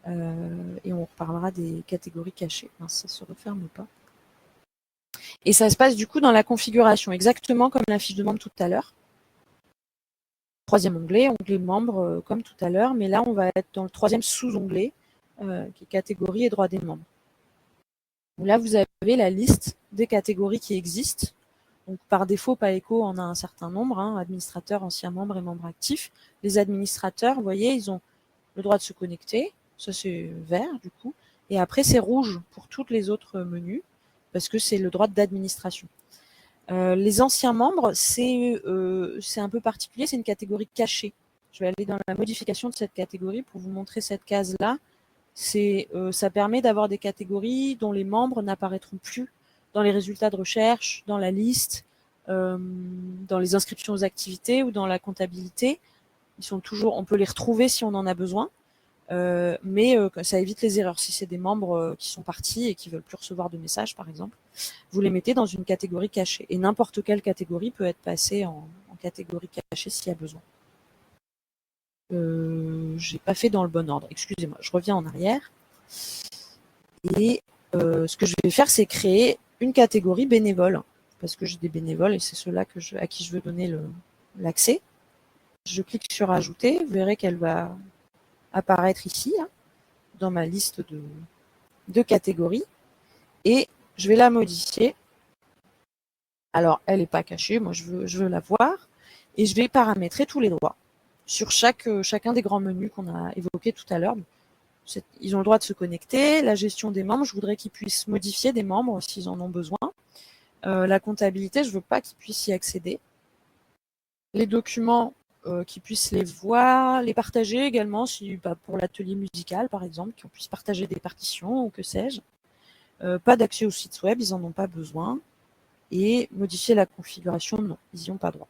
Et on reparlera des catégories cachées. Ça ne se referme pas. Et ça se passe du coup dans la configuration, exactement comme la fiche de membre tout à l'heure. Troisième onglet membres comme tout à l'heure, mais là on va être dans le troisième sous-onglet qui est catégorie et droits des membres. Là, vous avez la liste des catégories qui existent. Donc, par défaut, PAECO en a un certain nombre, administrateurs, anciens membres et membres actifs. Les administrateurs, vous voyez, ils ont le droit de se connecter. Ça, c'est vert, du coup. Et après, c'est rouge pour toutes les autres menus, parce que c'est le droit d'administration. Les anciens membres, c'est un peu particulier, c'est une catégorie cachée. Je vais aller dans la modification de cette catégorie pour vous montrer cette case-là. Ça permet d'avoir des catégories dont les membres n'apparaîtront plus dans les résultats de recherche, dans la liste, dans les inscriptions aux activités ou dans la comptabilité. Ils sont toujours, on peut les retrouver si on en a besoin, mais ça évite les erreurs. Si c'est des membres qui sont partis et qui veulent plus recevoir de messages, par exemple, vous les mettez dans une catégorie cachée. Et n'importe quelle catégorie peut être passée en catégorie cachée s'il y a besoin. J'ai pas fait dans le bon ordre. Excusez-moi, je reviens en arrière. Et ce que je vais faire, c'est créer une catégorie bénévole, parce que j'ai des bénévoles et c'est ceux-là à qui je veux donner l'accès. Je clique sur ajouter, vous verrez qu'elle va apparaître ici, dans ma liste de catégories, et je vais la modifier. Alors, elle n'est pas cachée, moi je veux la voir, et je vais paramétrer tous les droits sur chacun des grands menus qu'on a évoqués tout à l'heure. Ils ont le droit de se connecter. La gestion des membres, je voudrais qu'ils puissent modifier des membres s'ils en ont besoin. La comptabilité, je ne veux pas qu'ils puissent y accéder. Les documents, qu'ils puissent les voir, les partager également, pour l'atelier musical par exemple, qu'on puisse partager des partitions ou que sais-je. Pas d'accès au site web, ils n'en ont pas besoin. Et modifier la configuration, non, ils n'y ont pas droit.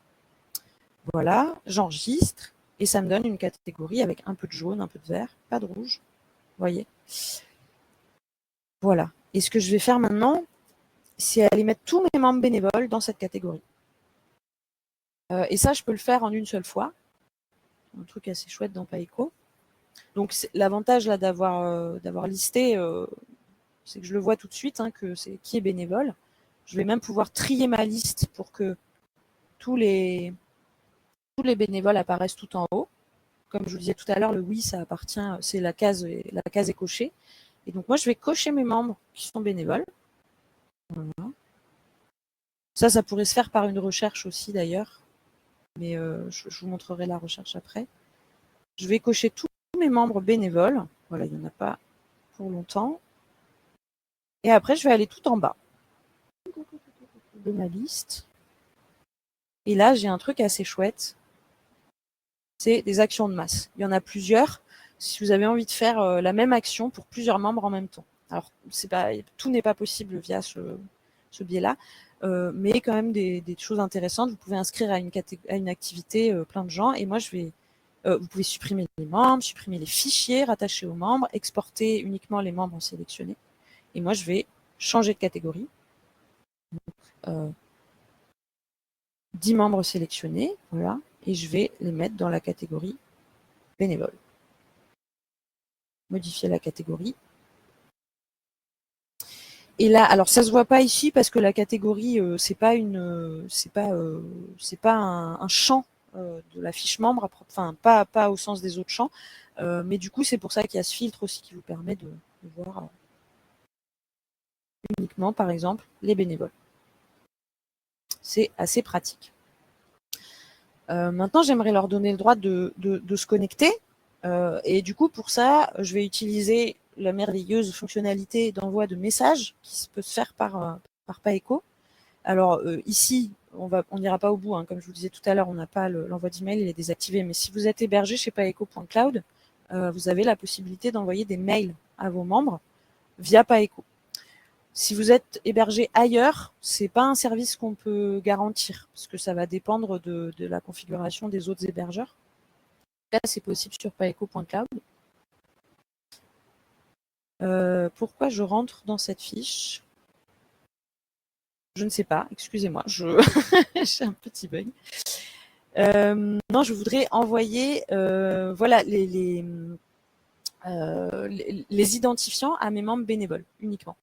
Voilà, j'enregistre et ça me donne une catégorie avec un peu de jaune, un peu de vert, pas de rouge. Vous voyez. Voilà. Et ce que je vais faire maintenant, c'est aller mettre tous mes membres bénévoles dans cette catégorie. Et ça, je peux le faire en une seule fois. Un truc assez chouette dans PAECO. Donc, l'avantage là d'avoir listé, c'est que je le vois tout de suite, que c'est qui est bénévole. Je vais même pouvoir trier ma liste pour que tous les bénévoles apparaissent tout en haut. Comme je vous disais tout à l'heure, le oui, ça appartient, c'est la case est cochée. Et donc, moi, je vais cocher mes membres qui sont bénévoles. Voilà. Ça pourrait se faire par une recherche aussi, d'ailleurs. Mais je vous montrerai la recherche après. Je vais cocher tous mes membres bénévoles. Voilà, il n'y en a pas pour longtemps. Et après, je vais aller tout en bas de ma liste. Et là, j'ai un truc assez chouette. C'est des actions de masse. Il y en a plusieurs. Si vous avez envie de faire la même action pour plusieurs membres en même temps. Alors, tout n'est pas possible via ce biais-là, mais quand même des choses intéressantes. Vous pouvez inscrire à une activité plein de gens. Et moi, vous pouvez supprimer les membres, supprimer les fichiers rattachés aux membres, exporter uniquement les membres sélectionnés. Et moi, je vais changer de catégorie. 10 membres sélectionnés, voilà, et je vais les mettre dans la catégorie bénévole. Modifier la catégorie. Et là, alors ça se voit pas ici parce que la catégorie c'est pas un champ de la fiche membre, enfin pas au sens des autres champs, mais du coup c'est pour ça qu'il y a ce filtre aussi qui vous permet de voir uniquement par exemple les bénévoles. C'est assez pratique. Maintenant, j'aimerais leur donner le droit de se connecter. Et du coup, pour ça, je vais utiliser la merveilleuse fonctionnalité d'envoi de messages qui peut se faire par PAECO. Alors ici, on n'ira pas au bout. Comme je vous disais tout à l'heure, on n'a pas l'envoi d'email, il est désactivé. Mais si vous êtes hébergé chez paeco.cloud, vous avez la possibilité d'envoyer des mails à vos membres via PAECO. Si vous êtes hébergé ailleurs, c'est pas un service qu'on peut garantir, parce que ça va dépendre de la configuration des autres hébergeurs. Là, c'est possible sur paeco.cloud. Pourquoi je rentre dans cette fiche? Je ne sais pas, excusez-moi, j'ai un petit bug. Non, je voudrais envoyer voilà, les identifiants à mes membres bénévoles uniquement.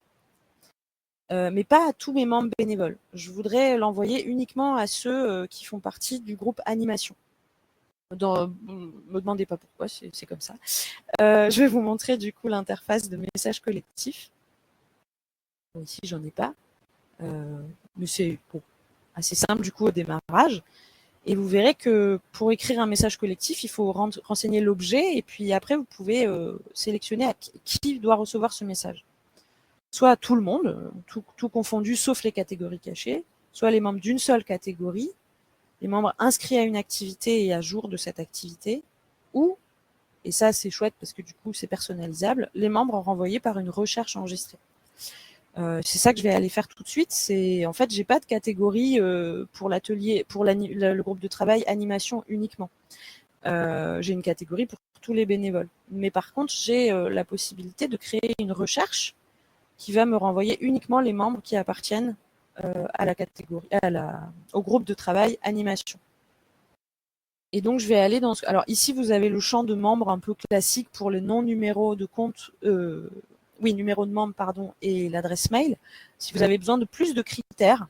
Mais pas à tous mes membres bénévoles. Je voudrais l'envoyer uniquement à ceux qui font partie du groupe animation. Me demandez pas pourquoi, c'est comme ça. Je vais vous montrer du coup l'interface de message collectif. Bon, ici, j'en ai pas. Mais c'est bon, assez simple du coup au démarrage. Et vous verrez que pour écrire un message collectif, il faut renseigner l'objet et puis après, vous pouvez sélectionner à qui doit recevoir ce message. Soit tout le monde, tout confondu, sauf les catégories cachées, soit les membres d'une seule catégorie, les membres inscrits à une activité et à jour de cette activité, ou, et ça c'est chouette parce que du coup c'est personnalisable, les membres renvoyés par une recherche enregistrée. C'est ça que je vais aller faire tout de suite. C'est en fait, j'ai pas de catégorie pour l'atelier, pour le groupe de travail animation uniquement. J'ai une catégorie pour tous les bénévoles. Mais par contre, j'ai la possibilité de créer une recherche qui va me renvoyer uniquement les membres qui appartiennent à la catégorie, au groupe de travail animation. Et donc, je vais aller dans ce... Alors ici, vous avez le champ de membres un peu classique pour le non-numéro de compte, numéro de membre, pardon, et l'adresse mail. Si vous avez besoin de plus de critères,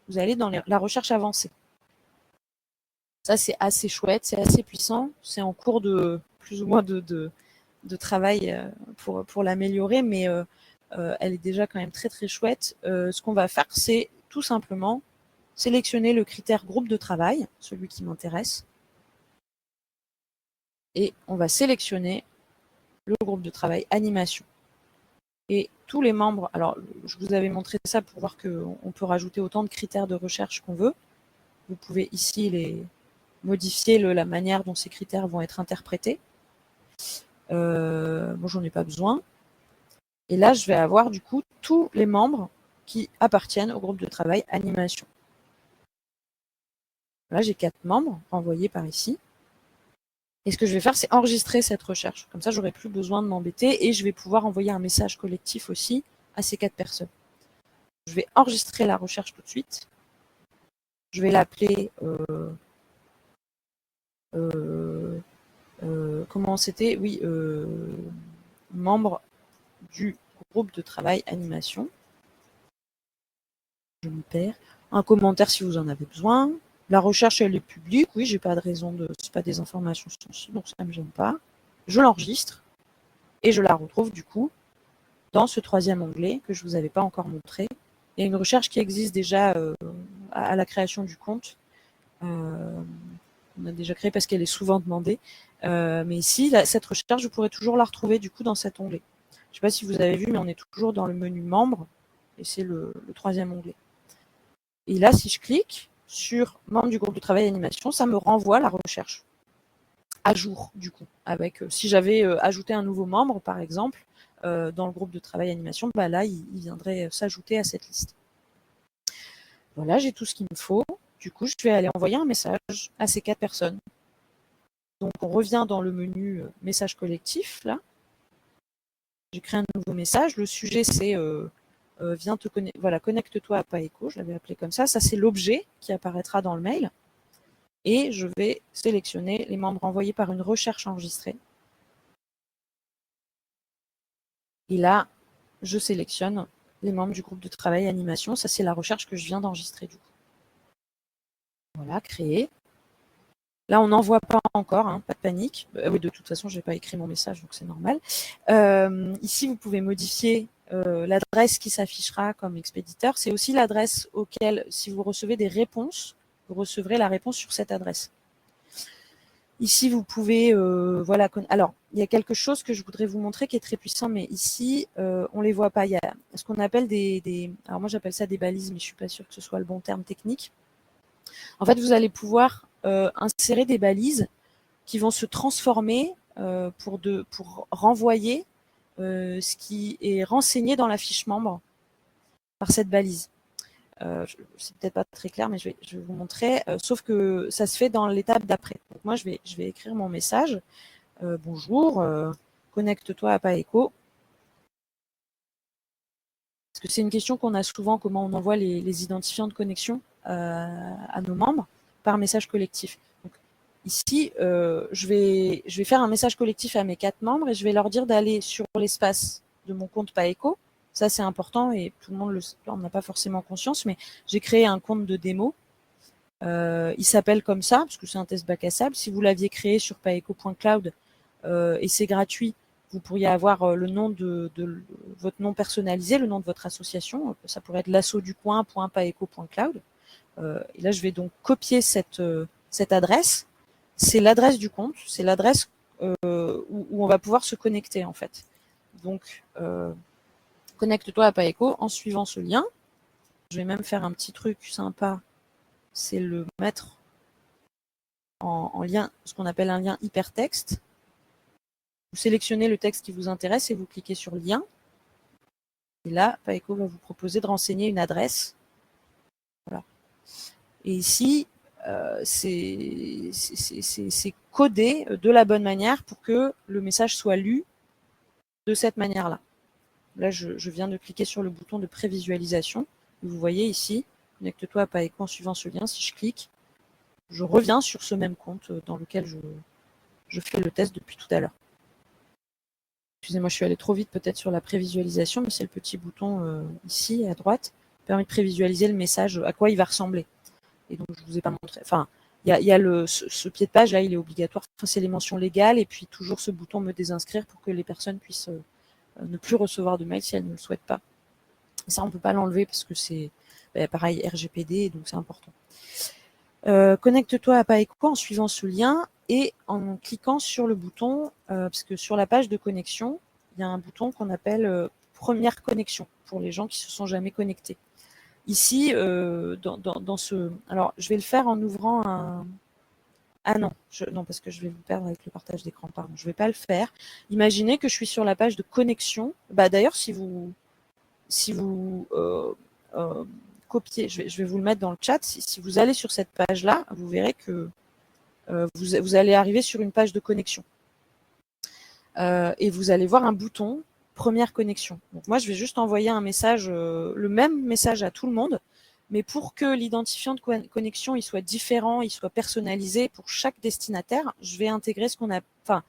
vous allez dans la recherche avancée. Ça, c'est assez chouette, c'est assez puissant. C'est en cours de plus ou moins de travail pour l'améliorer, mais elle est déjà quand même très très chouette. Ce qu'on va faire, c'est tout simplement sélectionner le critère groupe de travail, celui qui m'intéresse, et on va sélectionner le groupe de travail animation. Et tous les membres, alors je vous avais montré ça pour voir qu'on peut rajouter autant de critères de recherche qu'on veut. Vous pouvez ici les modifier la manière dont ces critères vont être interprétés. Bon, j'en ai pas besoin. Et là, je vais avoir du coup tous les membres qui appartiennent au groupe de travail animation. Là, j'ai 4 membres envoyés par ici. Et ce que je vais faire, c'est enregistrer cette recherche. Comme ça, j'aurai plus besoin de m'embêter et je vais pouvoir envoyer un message collectif aussi à ces 4 personnes. Je vais enregistrer la recherche tout de suite. Je vais l'appeler comment c'était? Oui, membre du groupe de travail animation. Je me perds. Un commentaire si vous en avez besoin. La recherche, elle est publique. Oui, j'ai pas de raison de... C'est pas des informations sensibles, donc ça ne me gêne pas. Je l'enregistre et je la retrouve du coup dans ce troisième onglet que je vous avais pas encore montré. Il y a une recherche qui existe déjà à la création du compte. On a déjà créé parce qu'elle est souvent demandée. Mais ici, cette recherche, vous pourrez toujours la retrouver du coup dans cet onglet. Je ne sais pas si vous avez vu, mais on est toujours dans le menu membres et c'est le troisième onglet. Et là, si je clique sur membre du groupe de travail animation, ça me renvoie la recherche à jour du coup. Avec si j'avais ajouté un nouveau membre, par exemple, dans le groupe de travail animation, bah là, il viendrait s'ajouter à cette liste. Voilà, j'ai tout ce qu'il me faut. Du coup, je vais aller envoyer un message à ces 4 personnes. Donc, on revient dans le menu message collectif, là. J'ai créé un nouveau message. Le sujet, c'est viens te connecter. Voilà, connecte-toi à Paeco. Je l'avais appelé comme ça. Ça, c'est l'objet qui apparaîtra dans le mail. Et je vais sélectionner les membres envoyés par une recherche enregistrée. Et là, je sélectionne les membres du groupe de travail animation. Ça, c'est la recherche que je viens d'enregistrer du coup. Voilà, créer. Là, on n'en voit pas encore, hein, pas de panique. Oui, de toute façon, je n'ai pas écrit mon message, donc c'est normal. Ici, vous pouvez modifier l'adresse qui s'affichera comme expéditeur. C'est aussi l'adresse auquel, si vous recevez des réponses, vous recevrez la réponse sur cette adresse. Ici, vous pouvez, voilà. Alors, il y a quelque chose que je voudrais vous montrer qui est très puissant, mais ici, on les voit pas. Il y a ce qu'on appelle alors moi, j'appelle ça des balises, mais je suis pas sûre que ce soit le bon terme technique. En fait, vous allez pouvoir insérer des balises qui vont se transformer pour renvoyer ce qui est renseigné dans la fiche membre par cette balise. C'est peut-être pas très clair, mais je vais vous montrer. Sauf que ça se fait dans l'étape d'après. Donc moi, je vais écrire mon message. Bonjour, connecte-toi à Paeco. Parce que c'est une question qu'on a souvent, comment on envoie les identifiants de connexion à nos membres par message collectif. Donc, ici, je vais faire un message collectif à mes 4 membres et je vais leur dire d'aller sur l'espace de mon compte Paeco. Ça, c'est important et tout le monde on n'a pas forcément conscience, mais j'ai créé un compte de démo. Il s'appelle comme ça, parce que c'est un test bac à sable. Si vous l'aviez créé sur paeco.cloud et c'est gratuit, Vous pourriez avoir le nom de votre nom personnalisé, le nom de votre association. Ça pourrait être l'asso du coin.paeco.cloud. Et là, je vais donc copier cette adresse. C'est l'adresse du compte, c'est l'adresse où on va pouvoir se connecter en fait. Donc, connecte-toi à Paeco en suivant ce lien. Je vais même faire un petit truc sympa, c'est le mettre en lien, ce qu'on appelle un lien hypertexte. Vous sélectionnez le texte qui vous intéresse et vous cliquez sur lien. Et là, Paeco va vous proposer de renseigner une adresse. Voilà. Et ici, c'est codé de la bonne manière pour que le message soit lu de cette manière-là. Là, je viens de cliquer sur le bouton de prévisualisation. Vous voyez ici, connecte-toi à Paeco en suivant ce lien. Si je clique, je reviens sur ce même compte dans lequel je fais le test depuis tout à l'heure. Excusez-moi, je suis allée trop vite peut-être sur la prévisualisation, mais c'est le petit bouton ici à droite qui permet de prévisualiser le message, à quoi il va ressembler. Et donc, je ne vous ai pas montré. Enfin, il y a ce pied de page là, il est obligatoire. Enfin, c'est les mentions légales et puis toujours ce bouton me désinscrire pour que les personnes puissent ne plus recevoir de mail si elles ne le souhaitent pas. Et ça, on ne peut pas l'enlever parce que c'est pareil RGPD, donc c'est important. Connecte-toi à Paeco en suivant ce lien et en cliquant sur le bouton, parce que sur la page de connexion, il y a un bouton qu'on appelle première connexion pour les gens qui se sont jamais connectés. Ici, dans ce... Alors, je vais le faire en ouvrant un... Ah non, non, parce que je vais vous perdre avec le partage d'écran, pardon. Je ne vais pas le faire. Imaginez que je suis sur la page de connexion. D'ailleurs, si vous copier, je vais vous le mettre dans le chat, si vous allez sur cette page-là, vous verrez que vous allez arriver sur une page de connexion. Et vous allez voir un bouton première connexion. Donc moi, je vais juste envoyer un message, le même message à tout le monde, mais pour que l'identifiant de connexion il soit différent, il soit personnalisé pour chaque destinataire, je vais intégrer ce qu'on a... Enfin,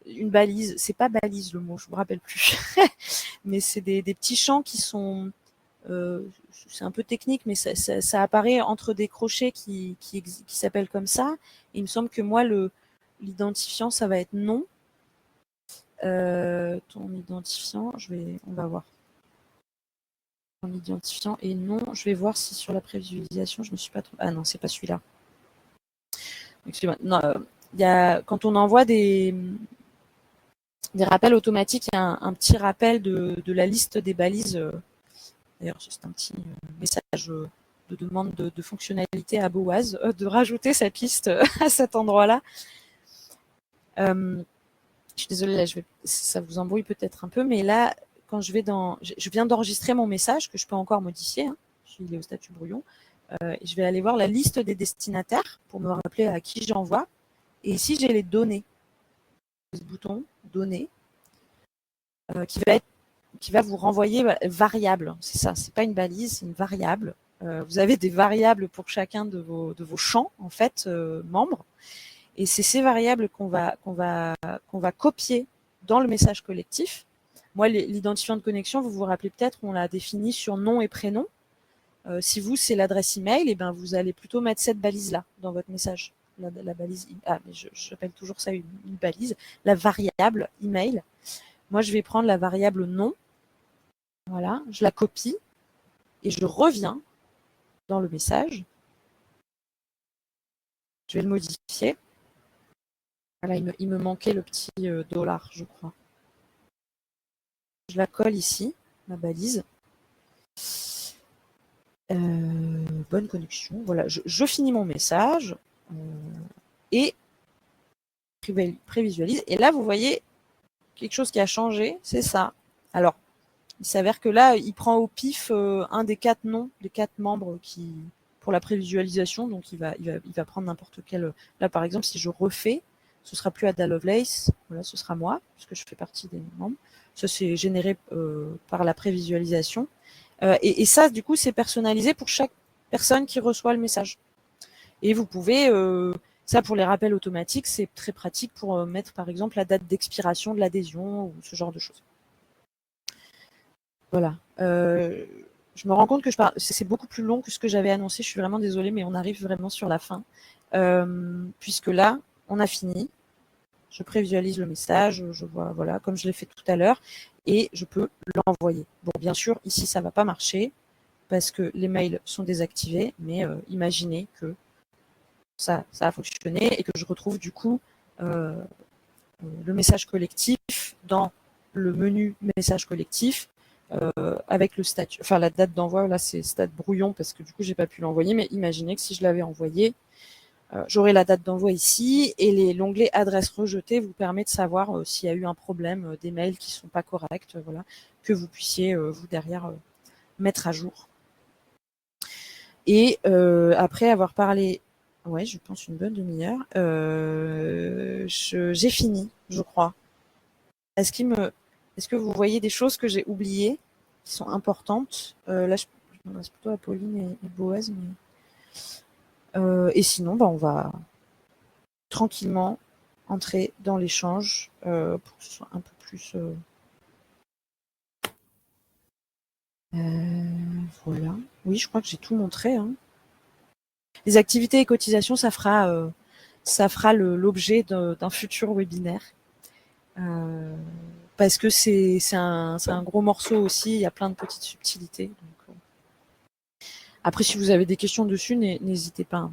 une balise, c'est pas balise le mot, je me rappelle plus, mais c'est des petits champs qui sont... c'est un peu technique, mais ça apparaît entre des crochets qui s'appellent comme ça. Et il me semble que moi, l'identifiant, ça va être non. Ton identifiant, on va voir. Ton identifiant est non. Je vais voir si sur la prévisualisation, je me suis pas trompée. Ah non, c'est pas celui-là. Excusez-moi. Non, quand on envoie des rappels automatiques, il y a un petit rappel de la liste des balises. D'ailleurs, c'est un petit message de demande de fonctionnalité à Boaz, de rajouter cette liste à cet endroit-là. Je suis désolée, là, ça vous embrouille peut-être un peu, mais là, quand je viens d'enregistrer mon message, que je peux encore modifier, hein, il est au statut brouillon, et je vais aller voir la liste des destinataires pour me rappeler à qui j'envoie. Et ici, j'ai les données. Ce bouton données, qui va vous renvoyer variable. C'est ça, c'est pas une balise, c'est une variable. Vous avez des variables pour chacun de vos champs, en fait, membres. Et c'est ces variables qu'on va copier dans le message collectif. Moi, l'identifiant de connexion, vous vous rappelez peut-être, on l'a défini sur nom et prénom. Si vous, c'est l'adresse email, et ben vous allez plutôt mettre cette balise-là dans votre message. La balise, mais j'appelle toujours ça une balise. La variable email. Moi, je vais prendre la variable nom. Voilà, je la copie et je reviens dans le message. Je vais le modifier. Voilà, il me manquait le petit dollar, je crois. Je la colle ici, ma balise. Bonne connexion. Voilà, je finis mon message et prévisualise. Et là, vous voyez quelque chose qui a changé, c'est ça. Alors, il s'avère que là, il prend au pif un des 4 noms, des 4 membres pour la prévisualisation. Donc, il va prendre n'importe quel. Là, par exemple, si je refais, ce sera plus Ada Lovelace. Voilà, ce sera moi, puisque je fais partie des membres. Ça, c'est généré par la prévisualisation. Et ça, du coup, c'est personnalisé pour chaque personne qui reçoit le message. Et vous pouvez, ça pour les rappels automatiques, c'est très pratique pour mettre par exemple la date d'expiration de l'adhésion ou ce genre de choses. Voilà. Je me rends compte que c'est beaucoup plus long que ce que j'avais annoncé. Je suis vraiment désolée, mais on arrive vraiment sur la fin. Puisque là, on a fini. je prévisualise le message, je vois, voilà, comme je l'ai fait tout à l'heure, et je peux l'envoyer. Bon, bien sûr, ici, ça va pas marcher parce que les mails sont désactivés, mais imaginez que ça a fonctionné et que je retrouve du coup le message collectif dans le menu message collectif avec le statut, enfin la date d'envoi, là c'est stade brouillon parce que du coup j'ai pas pu l'envoyer, mais imaginez que si je l'avais envoyé, j'aurai la date d'envoi ici et l'onglet adresse rejetée vous permet de savoir s'il y a eu un problème, des mails qui sont pas corrects, voilà, que vous puissiez vous derrière mettre à jour. Et après avoir parlé, ouais, je pense une bonne demi-heure, j'ai fini, je crois. Est-ce que vous voyez des choses que j'ai oubliées, qui sont importantes? Là, je m'adresse plutôt à Pauline et Boaz, mais et sinon, on va tranquillement entrer dans l'échange pour que ce soit un peu plus. Voilà. Oui, je crois que j'ai tout montré. Hein. Les activités et cotisations, ça fera l'objet d'un futur webinaire. Parce que c'est un gros morceau aussi, il y a plein de petites subtilités. Donc, après, si vous avez des questions dessus, n'hésitez pas.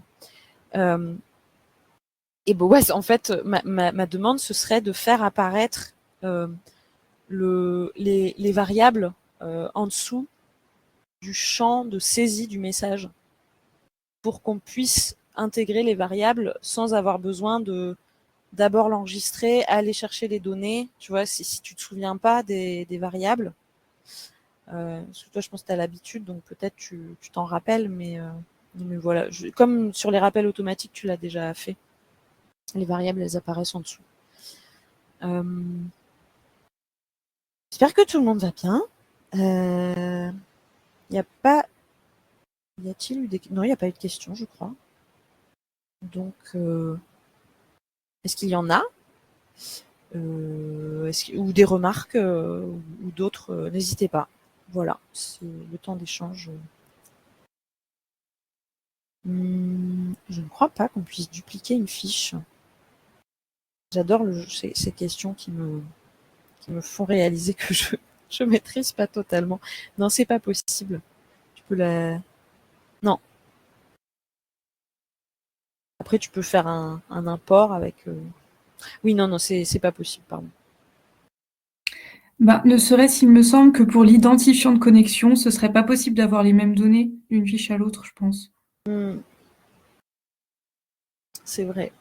Et bon, ouais, en fait, ma demande, ce serait de faire apparaître les variables en dessous du champ de saisie du message pour qu'on puisse intégrer les variables sans avoir besoin de d'abord l'enregistrer, aller chercher les données. Tu vois, si tu te souviens pas des variables, parce que toi, je pense que tu as l'habitude, donc peut-être tu t'en rappelles, mais voilà. Comme sur les rappels automatiques, tu l'as déjà fait. Les variables, elles apparaissent en dessous. J'espère que tout le monde va bien. Y a pas... Y a-t-il eu des... Non, il n'y a pas eu de questions, je crois. Donc, est-ce qu'il y en a ou des remarques ou d'autres, n'hésitez pas. Voilà, c'est le temps d'échange. Je ne crois pas qu'on puisse dupliquer une fiche. J'adore ces questions qui me font réaliser que je maîtrise pas totalement. Non, c'est pas possible. Tu peux la... Non. Après, tu peux faire un import avec... Oui, non, c'est pas possible, pardon. Ne serait-ce, il me semble que pour l'identifiant de connexion, ce serait pas possible d'avoir les mêmes données d'une fiche à l'autre, je pense. C'est vrai.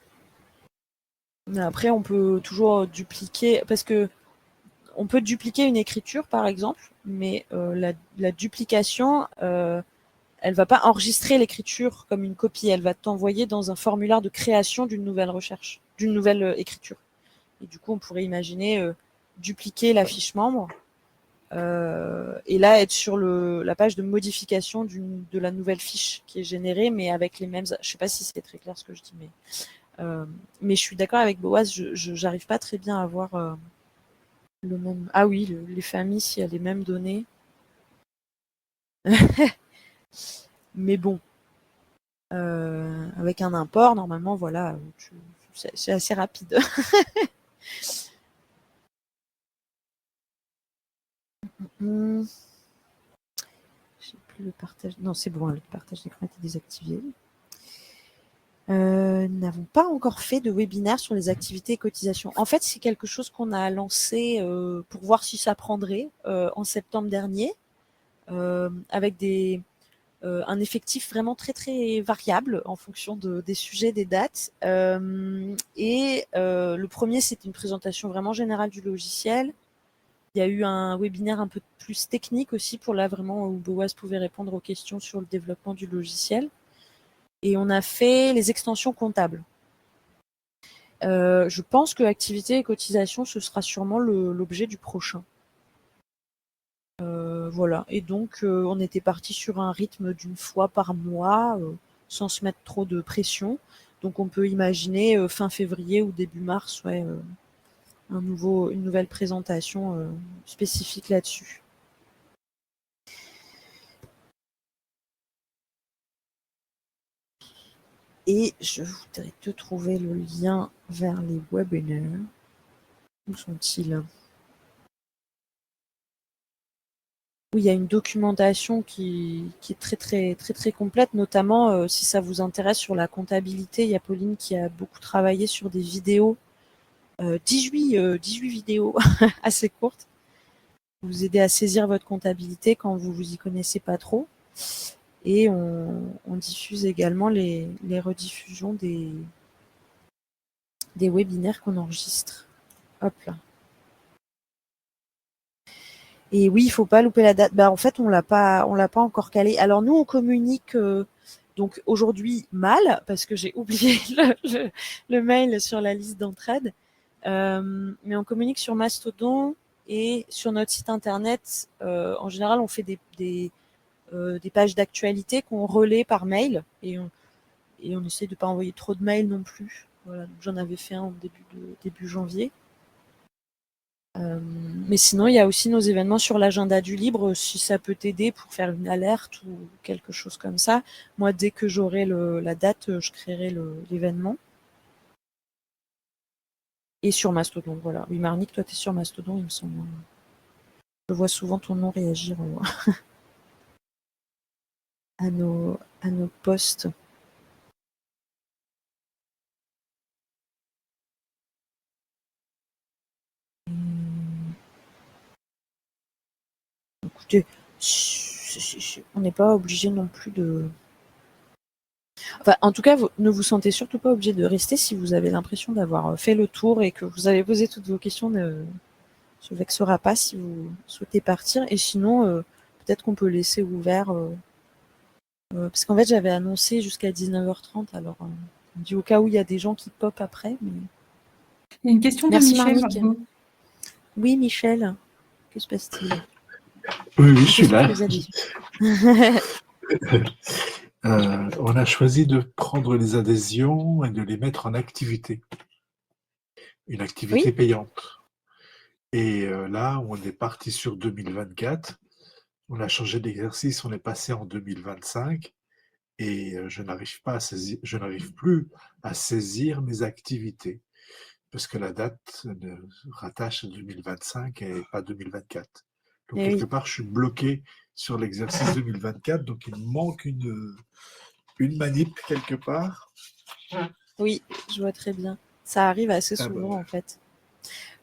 Après, on peut toujours dupliquer, parce que on peut dupliquer une écriture, par exemple, mais la duplication, elle va pas enregistrer l'écriture comme une copie, elle va t'envoyer dans un formulaire de création d'une nouvelle recherche, d'une nouvelle écriture. Et du coup, on pourrait imaginer dupliquer la fiche membre et là être sur la page de modification de la nouvelle fiche qui est générée, mais avec les mêmes. Je sais pas si c'est très clair ce que je dis, mais je suis d'accord avec Boaz, j'arrive pas très bien à voir le même. Ah oui, les familles, s'il y a les mêmes données. Mais bon, avec un import, normalement, voilà, c'est assez rapide. Je sais plus le partage. Non, c'est bon, le partage d'écran était désactivé. Nous n'avons pas encore fait de webinaire sur les activités et cotisations. En fait, c'est quelque chose qu'on a lancé pour voir si ça prendrait en septembre dernier, avec un effectif vraiment très très variable en fonction des sujets, des dates. Et le premier, c'était une présentation vraiment générale du logiciel. Il y a eu un webinaire un peu plus technique aussi pour là vraiment où Boaz pouvait répondre aux questions sur le développement du logiciel. Et on a fait les extensions comptables. Je pense que activité et cotisation, ce sera sûrement l'objet du prochain. Voilà. Et donc, on était parti sur un rythme d'une fois par mois, sans se mettre trop de pression. Donc, on peut imaginer fin février ou début mars, ouais, une nouvelle présentation spécifique là-dessus. Et je voudrais te trouver le lien vers les webinaires. Où sont-ils? Oui, il y a une documentation qui est très complète, notamment si ça vous intéresse sur la comptabilité. Il y a Pauline qui a beaucoup travaillé sur des vidéos, 18 vidéos assez courtes, pour vous aider à saisir votre comptabilité quand vous vous y connaissez pas trop. Et on diffuse également les rediffusions des webinaires qu'on enregistre. Hop là. Et oui, il faut pas louper la date. En fait, on l'a pas encore calé. Alors nous, on communique donc aujourd'hui mal parce que j'ai oublié le mail sur la liste d'entraide. Mais on communique sur Mastodon et sur notre site internet. En général, on fait des pages d'actualité qu'on relaie par mail et on essaie de pas envoyer trop de mails non plus. Voilà, j'en avais fait un au début janvier. Mais sinon, il y a aussi nos événements sur l'agenda du libre, si ça peut t'aider pour faire une alerte ou quelque chose comme ça. Moi, dès que j'aurai la date, je créerai l'événement. Et sur Mastodon, voilà. Oui, Marnick, toi, tu es sur Mastodon, il me semble. Je vois souvent ton nom réagir à nos posts. Écoutez, on n'est pas obligé non plus de... Enfin, en tout cas, ne vous sentez surtout pas obligé de rester si vous avez l'impression d'avoir fait le tour et que vous avez posé toutes vos questions. Ne se vexera pas si vous souhaitez partir. Et sinon, peut-être qu'on peut laisser ouvert... parce qu'en fait, j'avais annoncé jusqu'à 19h30. Alors, on dit au cas où il y a des gens qui pop après. Mais... Il y a une question de Merci, Michel. Marnick. Oui, Michel, que se passe-t-il? Oui, je suis là. On a choisi de prendre les adhésions et de les mettre en activité. Une activité payante. Et là, on est parti sur 2024. On a changé d'exercice, on est passé en 2025. Et je n'arrive plus à saisir mes activités. Parce que la date rattache à 2025 et pas 2024. Donc, quelque part, je suis bloqué sur l'exercice 2024. Donc, il me manque une manip quelque part. Oui, je vois très bien. Ça arrive assez souvent, en fait.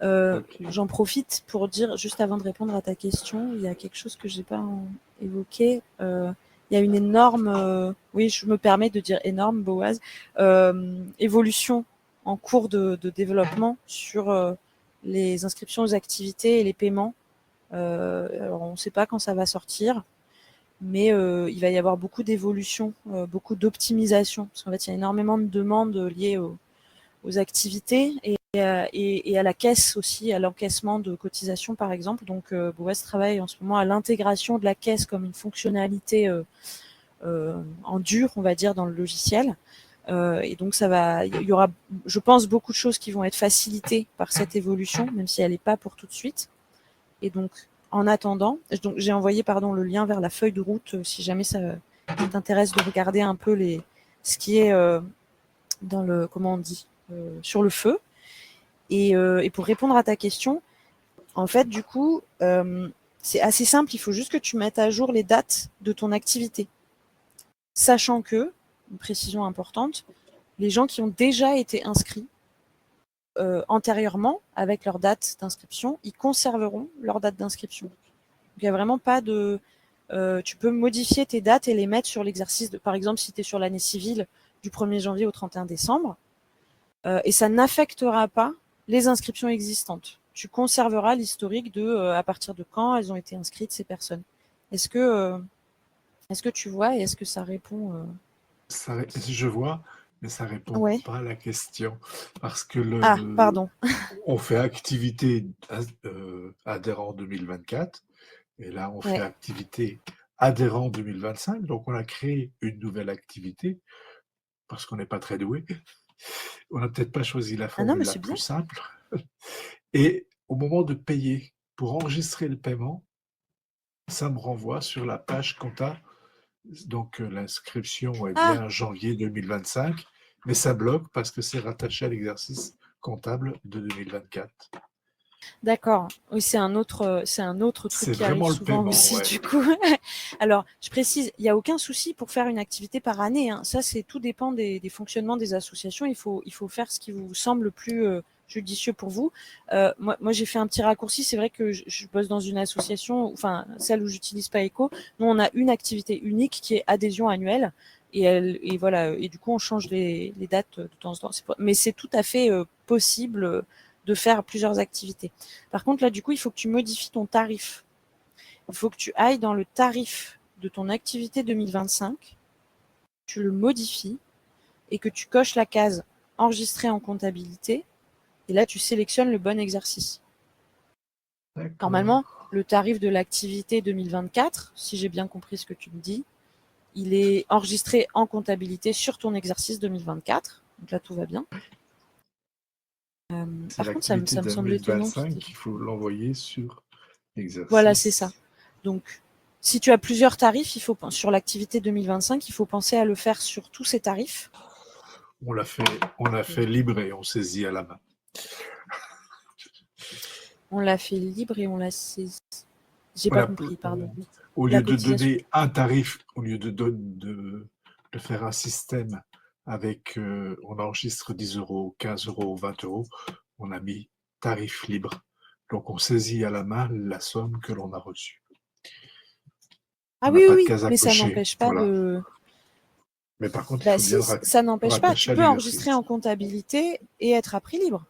J'en profite pour dire, juste avant de répondre à ta question, il y a quelque chose que j'ai pas évoqué. Il y a une énorme, oui, je me permets de dire énorme, Boaz, évolution en cours de développement sur les inscriptions aux activités et les paiements. Alors, on ne sait pas quand ça va sortir, mais il va y avoir beaucoup d'évolution, beaucoup d'optimisation, parce qu'en fait, il y a énormément de demandes liées aux activités et à la caisse aussi, à l'encaissement de cotisations par exemple. Donc Boaz travaille en ce moment à l'intégration de la caisse comme une fonctionnalité en dur, on va dire, dans le logiciel. Et donc il y aura, je pense, beaucoup de choses qui vont être facilitées par cette évolution, même si elle n'est pas pour tout de suite. Et donc, en attendant, donc j'ai envoyé le lien vers la feuille de route, si jamais ça t'intéresse de regarder un peu ce qui est dans le, comment on dit, sur le feu. Et pour répondre à ta question, en fait, du coup, c'est assez simple. Il faut juste que tu mettes à jour les dates de ton activité. Sachant que, une précision importante, les gens qui ont déjà été inscrits antérieurement avec leur date d'inscription, ils conserveront leur date d'inscription. Donc, il n'y a vraiment pas de... tu peux modifier tes dates et les mettre sur l'exercice. Par exemple, si tu es sur l'année civile du 1er janvier au 31 décembre, et ça n'affectera pas les inscriptions existantes. Tu conserveras l'historique de à partir de quand elles ont été inscrites, ces personnes. Est-ce que tu vois et est-ce que ça répond Je vois, mais ça ne répond pas à la question. Parce que pardon. On fait activité adhérent 2024, et là, on fait activité adhérent 2025. Donc, on a créé une nouvelle activité parce qu'on n'est pas très doué. On n'a peut-être pas choisi la formule la plus simple. Et au moment de payer, pour enregistrer le paiement, ça me renvoie sur la page compta. Donc, l'inscription est bien janvier 2025. Mais ça bloque parce que c'est rattaché à l'exercice comptable de 2024. D'accord. Oui, c'est un autre truc C'est qui arrive vraiment le souvent paiement, aussi, ouais. du coup. Alors, je précise, il n'y a aucun souci pour faire une activité par année, hein. Ça, tout dépend des fonctionnements des associations. Il faut faire ce qui vous semble le plus judicieux pour vous. Moi, j'ai fait un petit raccourci. C'est vrai que je bosse dans une association, enfin, celle où j'utilise PAECO. Nous, on a une activité unique qui est adhésion annuelle. Et voilà. Et du coup, on change les dates de temps en temps. Mais c'est tout à fait possible de faire plusieurs activités. Par contre, là, du coup, il faut que tu modifies ton tarif. Il faut que tu ailles dans le tarif de ton activité 2025, tu le modifies et que tu coches la case enregistrée en comptabilité. Et là, tu sélectionnes le bon exercice. D'accord. Normalement, le tarif de l'activité 2024, si j'ai bien compris ce que tu me dis, il est enregistré en comptabilité sur ton exercice 2024. Donc là, tout va bien. C'est Par contre, l'activité ça me semble étonnant. 2025, il faut l'envoyer sur l'exercice. Voilà, c'est ça. Donc, si tu as plusieurs tarifs, sur l'activité 2025, il faut penser à le faire sur tous ces tarifs. On l'a fait libre et on saisit à la main. On l'a fait libre et on l'a saisi. J'ai pas compris, pardon. Au La lieu de cotisation. donner un tarif, au lieu de faire un système avec, on enregistre 10 euros, 15 euros, 20 euros, on a mis tarif libre. Donc on saisit à la main la somme que l'on a reçue. Ah On oui, n'a oui, pas de oui, case à mais ça cocher. n'empêche pas Voilà. de. Mais par contre, il Bah faut bien si, le ça n'empêche pas. Tu rattacher à peux enregistrer l'exercice. en comptabilité et être à prix libre.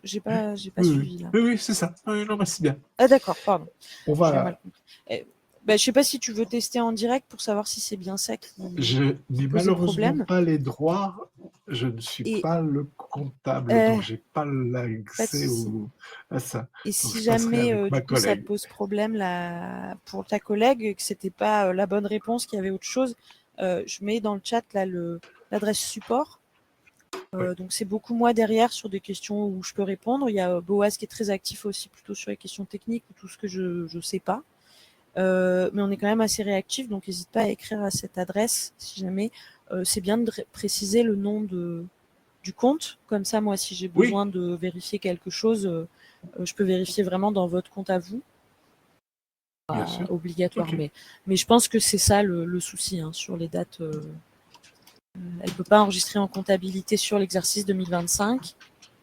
J'ai pas Oui, suivi là. oui, c'est ça. Oui, non, mais c'est bien. Ah d'accord, pardon. On J'ai mal va. compris. Je sais pas si tu veux tester en direct pour savoir si c'est bien ça Je qui n'ai posait malheureusement problème. pas les droits. Je ne suis Et pas le comptable, euh, donc j'ai pas pas de l'accès souci. à ça. Et Donc si je passerai jamais avec ma du coup ça collègue. pose problème là pour ta collègue et que c'était pas la bonne réponse, qu'il y avait autre chose, je mets dans le chat là l'adresse support. Oui, Donc c'est beaucoup moi derrière sur des questions où je peux répondre. Il y a Boaz qui est très actif aussi plutôt sur les questions techniques ou tout ce que je sais pas. Mais on est quand même assez réactif, donc n'hésite pas à écrire à cette adresse si jamais. C'est bien de préciser le nom du compte, comme ça moi si j'ai oui, besoin de vérifier quelque chose, je peux vérifier vraiment dans votre compte à vous. bien sûr. Obligatoire, Ok. mais je pense que c'est ça le souci hein, sur les dates. Elle peut pas enregistrer en comptabilité sur l'exercice 2025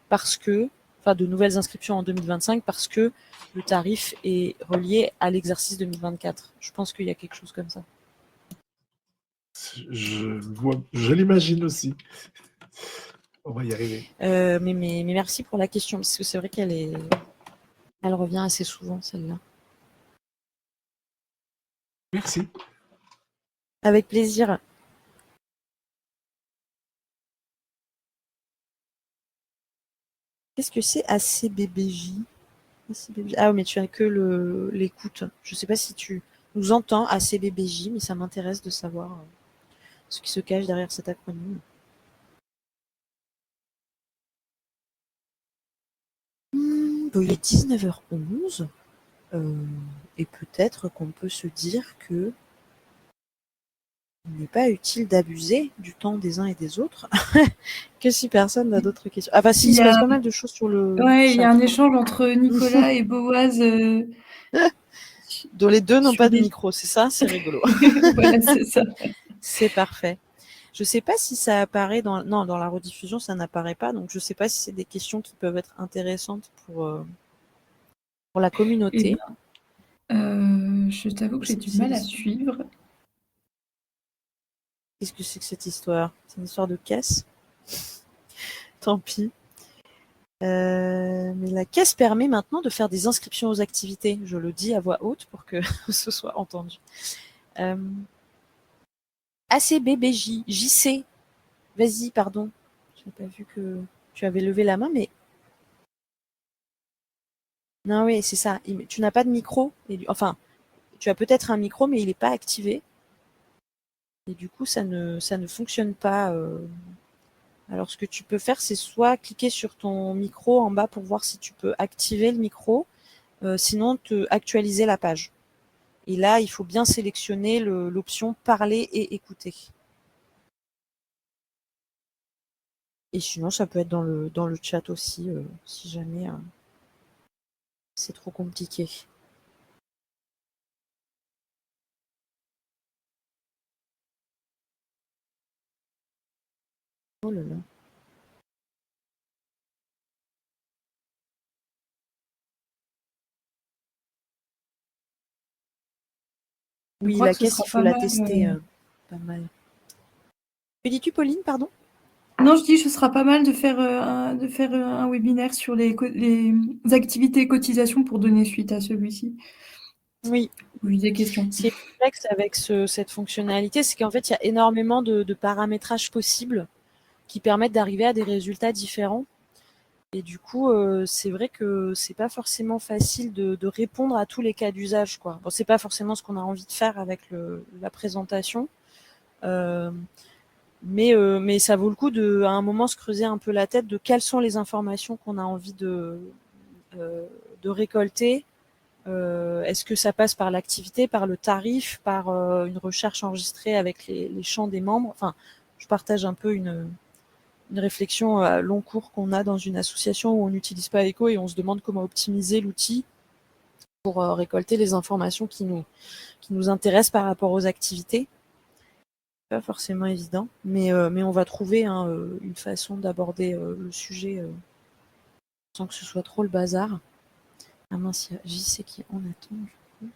parce que, enfin, de nouvelles inscriptions en 2025 parce que le tarif est relié à l'exercice 2024. Je pense qu'il y a quelque chose comme ça. Je l'imagine aussi. On va y arriver. Mais merci pour la question parce que c'est vrai elle revient assez souvent celle-là. Merci. Avec plaisir. Qu'est-ce que c'est ACBBJ? Ah oui, mais tu as que l'écoute. Je sais pas si tu nous entends ACBBJ, mais ça m'intéresse de savoir ce qui se cache derrière cet acronyme. Il est 19h11 et peut-être qu'on peut se dire que il n'est pas utile d'abuser du temps des uns et des autres, que si personne n'a d'autres questions. Ah bah si, il Il se y passe a, pas mal de choses sur le ouais, il y chat. a un échange entre Nicolas et Boaz Dont les deux n'ont sur pas de des. micro, c'est ça? C'est rigolo. Voilà, c'est ça. C'est parfait. Je sais pas si ça apparaît non, dans la rediffusion, ça n'apparaît pas, donc je sais pas si c'est des questions qui peuvent être intéressantes pour la Et communauté. je t'avoue que j'ai Qu'est-ce que du c'est mal à suivre. Qu'est-ce que c'est que cette histoire? C'est une histoire de caisse? Tant pis. Mais la caisse permet maintenant de faire des inscriptions aux activités. Je le dis à voix haute pour que ce soit entendu. ACBBJ, JC. Vas-y, pardon. Je n'ai pas vu que tu avais levé la main, mais non, oui, c'est ça. Tu n'as pas de micro. Enfin, tu as peut-être un micro, mais il n'est pas activé. Et du coup, ça ne fonctionne pas. Alors, ce que tu peux faire, c'est soit cliquer sur ton micro en bas pour voir si tu peux activer le micro, sinon actualiser la page. Et là, il faut bien sélectionner l'option parler et écouter. Et sinon, ça peut être dans le chat aussi, si jamais c'est trop compliqué. Oh là là. Je Oui, crois la que ce caisse, sera il faut pas la mal. tester pas mal. Que dis-tu, Pauline, pardon? Non, je dis, ce sera pas mal de faire un webinaire sur les activités et cotisations pour donner suite à celui-ci. Oui. Ou des questions. Ce qui est complexe avec cette fonctionnalité, c'est qu'en fait, il y a énormément de paramétrages possibles qui permettent d'arriver à des résultats différents. Et du coup, c'est vrai que c'est pas forcément facile de répondre à tous les cas d'usage, quoi. Bon, c'est pas forcément ce qu'on a envie de faire avec la présentation, mais ça vaut le coup à un moment se creuser un peu la tête de quelles sont les informations qu'on a envie de récolter. Est-ce que ça passe par l'activité, par le tarif, par une recherche enregistrée avec les champs des membres? Enfin, je partage un peu une réflexion à long cours qu'on a dans une association où on n'utilise pas Echo et on se demande comment optimiser l'outil pour récolter les informations qui nous intéressent par rapport aux activités. Pas forcément évident, mais on va trouver une façon d'aborder le sujet sans que ce soit trop le bazar. Ah mince, il y a JC qui en attend, du coup.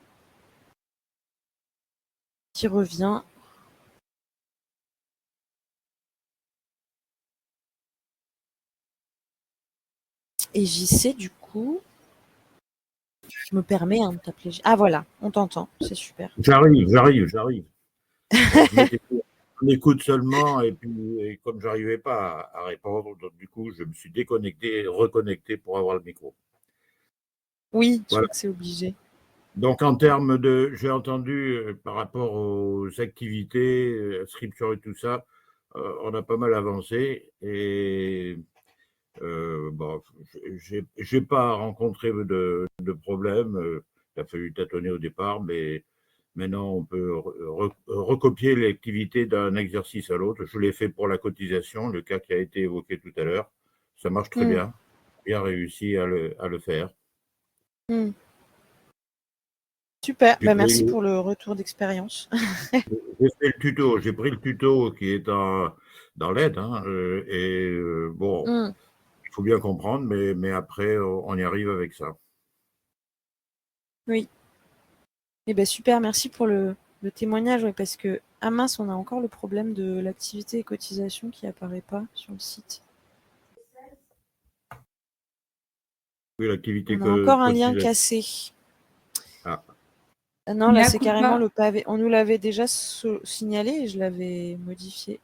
Qui revient. Et JC, du coup, je me permets de t'appeler. Ah voilà, on t'entend, c'est super. J'arrive. Je m'étais en écoute seulement et puis comme j'arrivais pas à répondre, donc du coup je me suis déconnecté et reconnecté pour avoir le micro. Oui, je Voilà. crois que c'est obligé. Donc en termes j'ai entendu par rapport aux activités, inscriptions et tout ça, on a pas mal avancé et bon, j'ai pas rencontré de problème. Il a fallu tâtonner au départ, mais maintenant on peut recopier l'activité d'un exercice à l'autre. Je l'ai fait pour la cotisation, le cas qui a été évoqué tout à l'heure. Ça marche très bien. Bien réussi à le faire. Mm. Super, J'ai merci pour le retour d'expérience. fait le tuto. J'ai pris le tuto qui est dans l'aide, hein, bon, Mm. il faut bien comprendre, mais après on y arrive avec ça. Oui. Eh ben super, merci pour le témoignage, ouais, parce que ah mince, on a encore le problème de l'activité et cotisation qui apparaît pas sur le site. Oui, l'activité On a encore un lien cotisation. cassé. Ah. Ah non, là Mea c'est carrément culpa. le pavé. On nous l'avait déjà signalé et je l'avais modifié.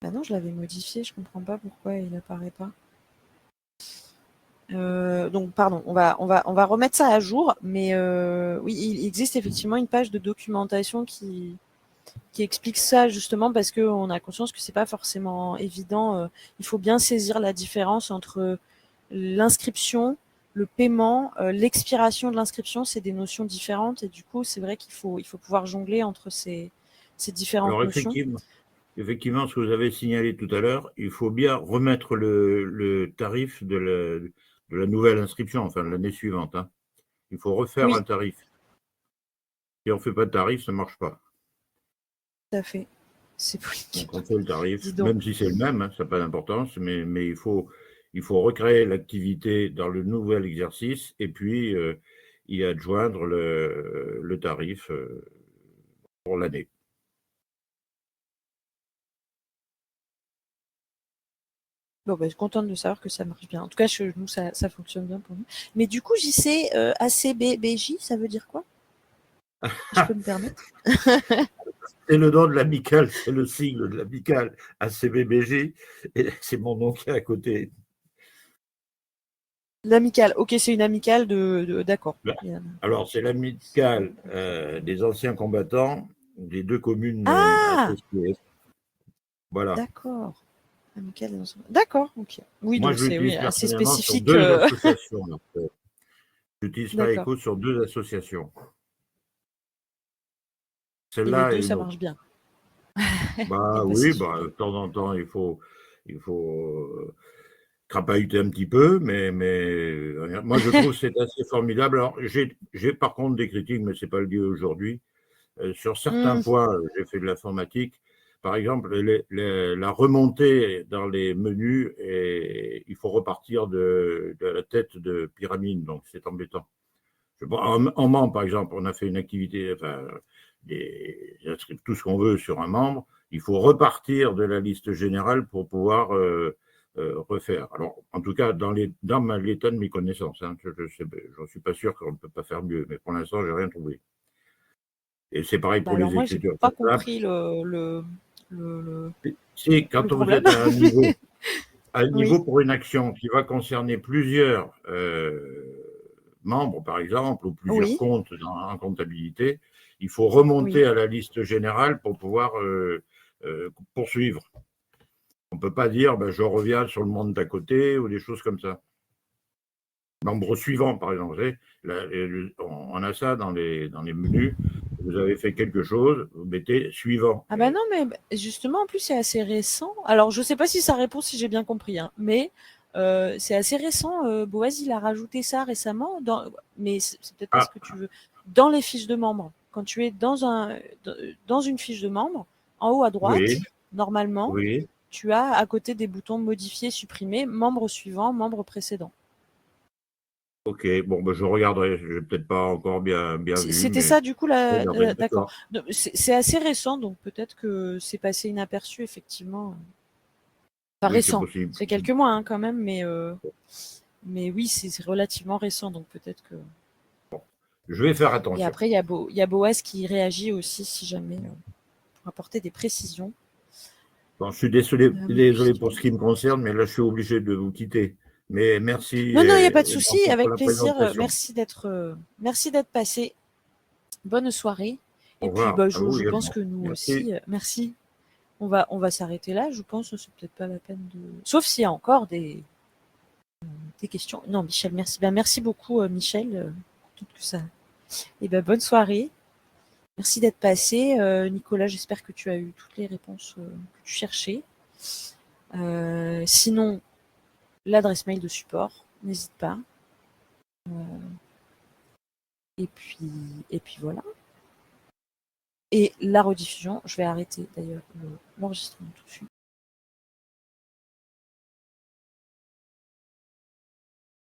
Bah non, je l'avais modifié, je comprends pas pourquoi il apparaît pas. Donc pardon, on va remettre ça à jour, mais oui, il existe effectivement une page de documentation qui explique ça justement parce qu'on a conscience que c'est pas forcément évident. Il faut bien saisir la différence entre l'inscription, le paiement, l'expiration de l'inscription, c'est des notions différentes et du coup c'est vrai qu'il faut pouvoir jongler entre ces différentes Alors notions. effectivement, ce que vous avez signalé tout à l'heure, il faut bien remettre le tarif de la nouvelle inscription, enfin de l'année suivante, hein. Il faut refaire Oui, un tarif. Si on ne fait pas de tarif, ça ne marche pas. tout à fait. C'est politique. Donc on fait le Dis tarif, donc. même si c'est le même, hein, ça n'a pas d'importance, mais il faut recréer l'activité dans le nouvel exercice et puis y adjoindre le tarif pour l'année. Bon, bah, je suis contente de savoir que ça marche bien. En tout cas, nous, ça fonctionne bien pour nous. Mais du coup, JC, ACBBJ, ça veut dire quoi? Si je peux me permettre. C'est le nom de l'amicale, c'est le sigle de l'amicale ACBBJ, et c'est mon nom qui est à côté. L'amicale. Ok, c'est une amicale d'accord. Alors, c'est l'amicale des anciens combattants des deux communes Ah, associées. Voilà. d'accord. Amicale des anciens. D'accord, ok. Oui, Moi, donc je c'est l'utilise assez personnellement sur spécifique. deux associations. J'utilise pas D'accord. Echo sur deux associations. Et les celle-là deux, et ça une autre. marche bien. Bah Bah, c'est oui, super. de temps en temps, il faut crapahuter un petit peu, mais moi je trouve que c'est assez formidable. Alors j'ai par contre des critiques, mais c'est pas le lieu aujourd'hui. Sur certains Mmh. points, j'ai fait de l'informatique. Par exemple, la remontée dans les menus, et il faut repartir de la tête de pyramide, donc c'est embêtant. En membre, par exemple, on a fait une activité, enfin, tout ce qu'on veut sur un membre, il faut repartir de la liste générale pour pouvoir refaire. Alors, en tout cas, dans l'état de mes connaissances, hein, j'en suis pas sûr qu'on ne peut pas faire mieux, mais pour l'instant, j'ai rien trouvé. Et c'est pareil Bah, pour alors les moi, j'ai écritures pas comptables. compris le Si, quand vous problème. êtes à un Oui, niveau pour une action qui va concerner plusieurs membres, par exemple, ou plusieurs oui, comptes en comptabilité, il faut oui. remonter à la liste générale pour pouvoir poursuivre. On ne peut pas dire ben, je reviens sur le monde d'à côté ou des choses comme ça. Membre suivant, par exemple. Vous savez, on a ça dans les menus. Vous avez fait quelque chose, vous mettez suivant. Ah bah non, mais justement, en plus, c'est assez récent. Alors, je sais pas si ça répond, si j'ai bien compris, hein, mais c'est assez récent. Boaz, il a rajouté ça récemment, mais c'est peut-être parce Ah, que tu veux. Dans les fiches de membres, quand tu es dans une fiche de membre, en haut à droite, oui, normalement, oui. tu as à côté des boutons modifier, supprimer, membre suivant, membre précédent. Ok, bon, ben, je regarderai. Je n'ai peut-être pas encore bien vu, C'était mais ça, du coup, je regarderai. d'accord. D'accord. C'est assez récent, donc peut-être que c'est passé inaperçu, effectivement. Enfin, Oui, c'est récent. possible. Ça fait quelques mois, hein, quand même, mais oui, c'est relativement récent, donc peut-être que. Je vais faire Et attention. après, il y a Boaz qui réagit aussi, si jamais, pour apporter des précisions. Bon, je suis désolé Puis- pour ce qui me concerne, mais là, je suis obligé de vous quitter. Mais merci Non, non, il n'y a pas de souci, encore pour avec la plaisir. présentation. Merci d'être passé. Bonne soirée. Au Et puis, revoir bah, à vous je pense également. que nous Merci. aussi, merci. On va s'arrêter là. Je pense que c'est peut-être pas la peine de. Sauf s'il y a encore des questions. Non, Michel, merci. Ben, merci beaucoup, Michel, pour tout ça. Et ben, bonne soirée. Merci d'être passé. Nicolas, j'espère que tu as eu toutes les réponses que tu cherchais. Sinon, l'adresse mail de support, n'hésite pas. Et puis, et puis voilà. Et la rediffusion, je vais arrêter d'ailleurs l'enregistrement tout de suite.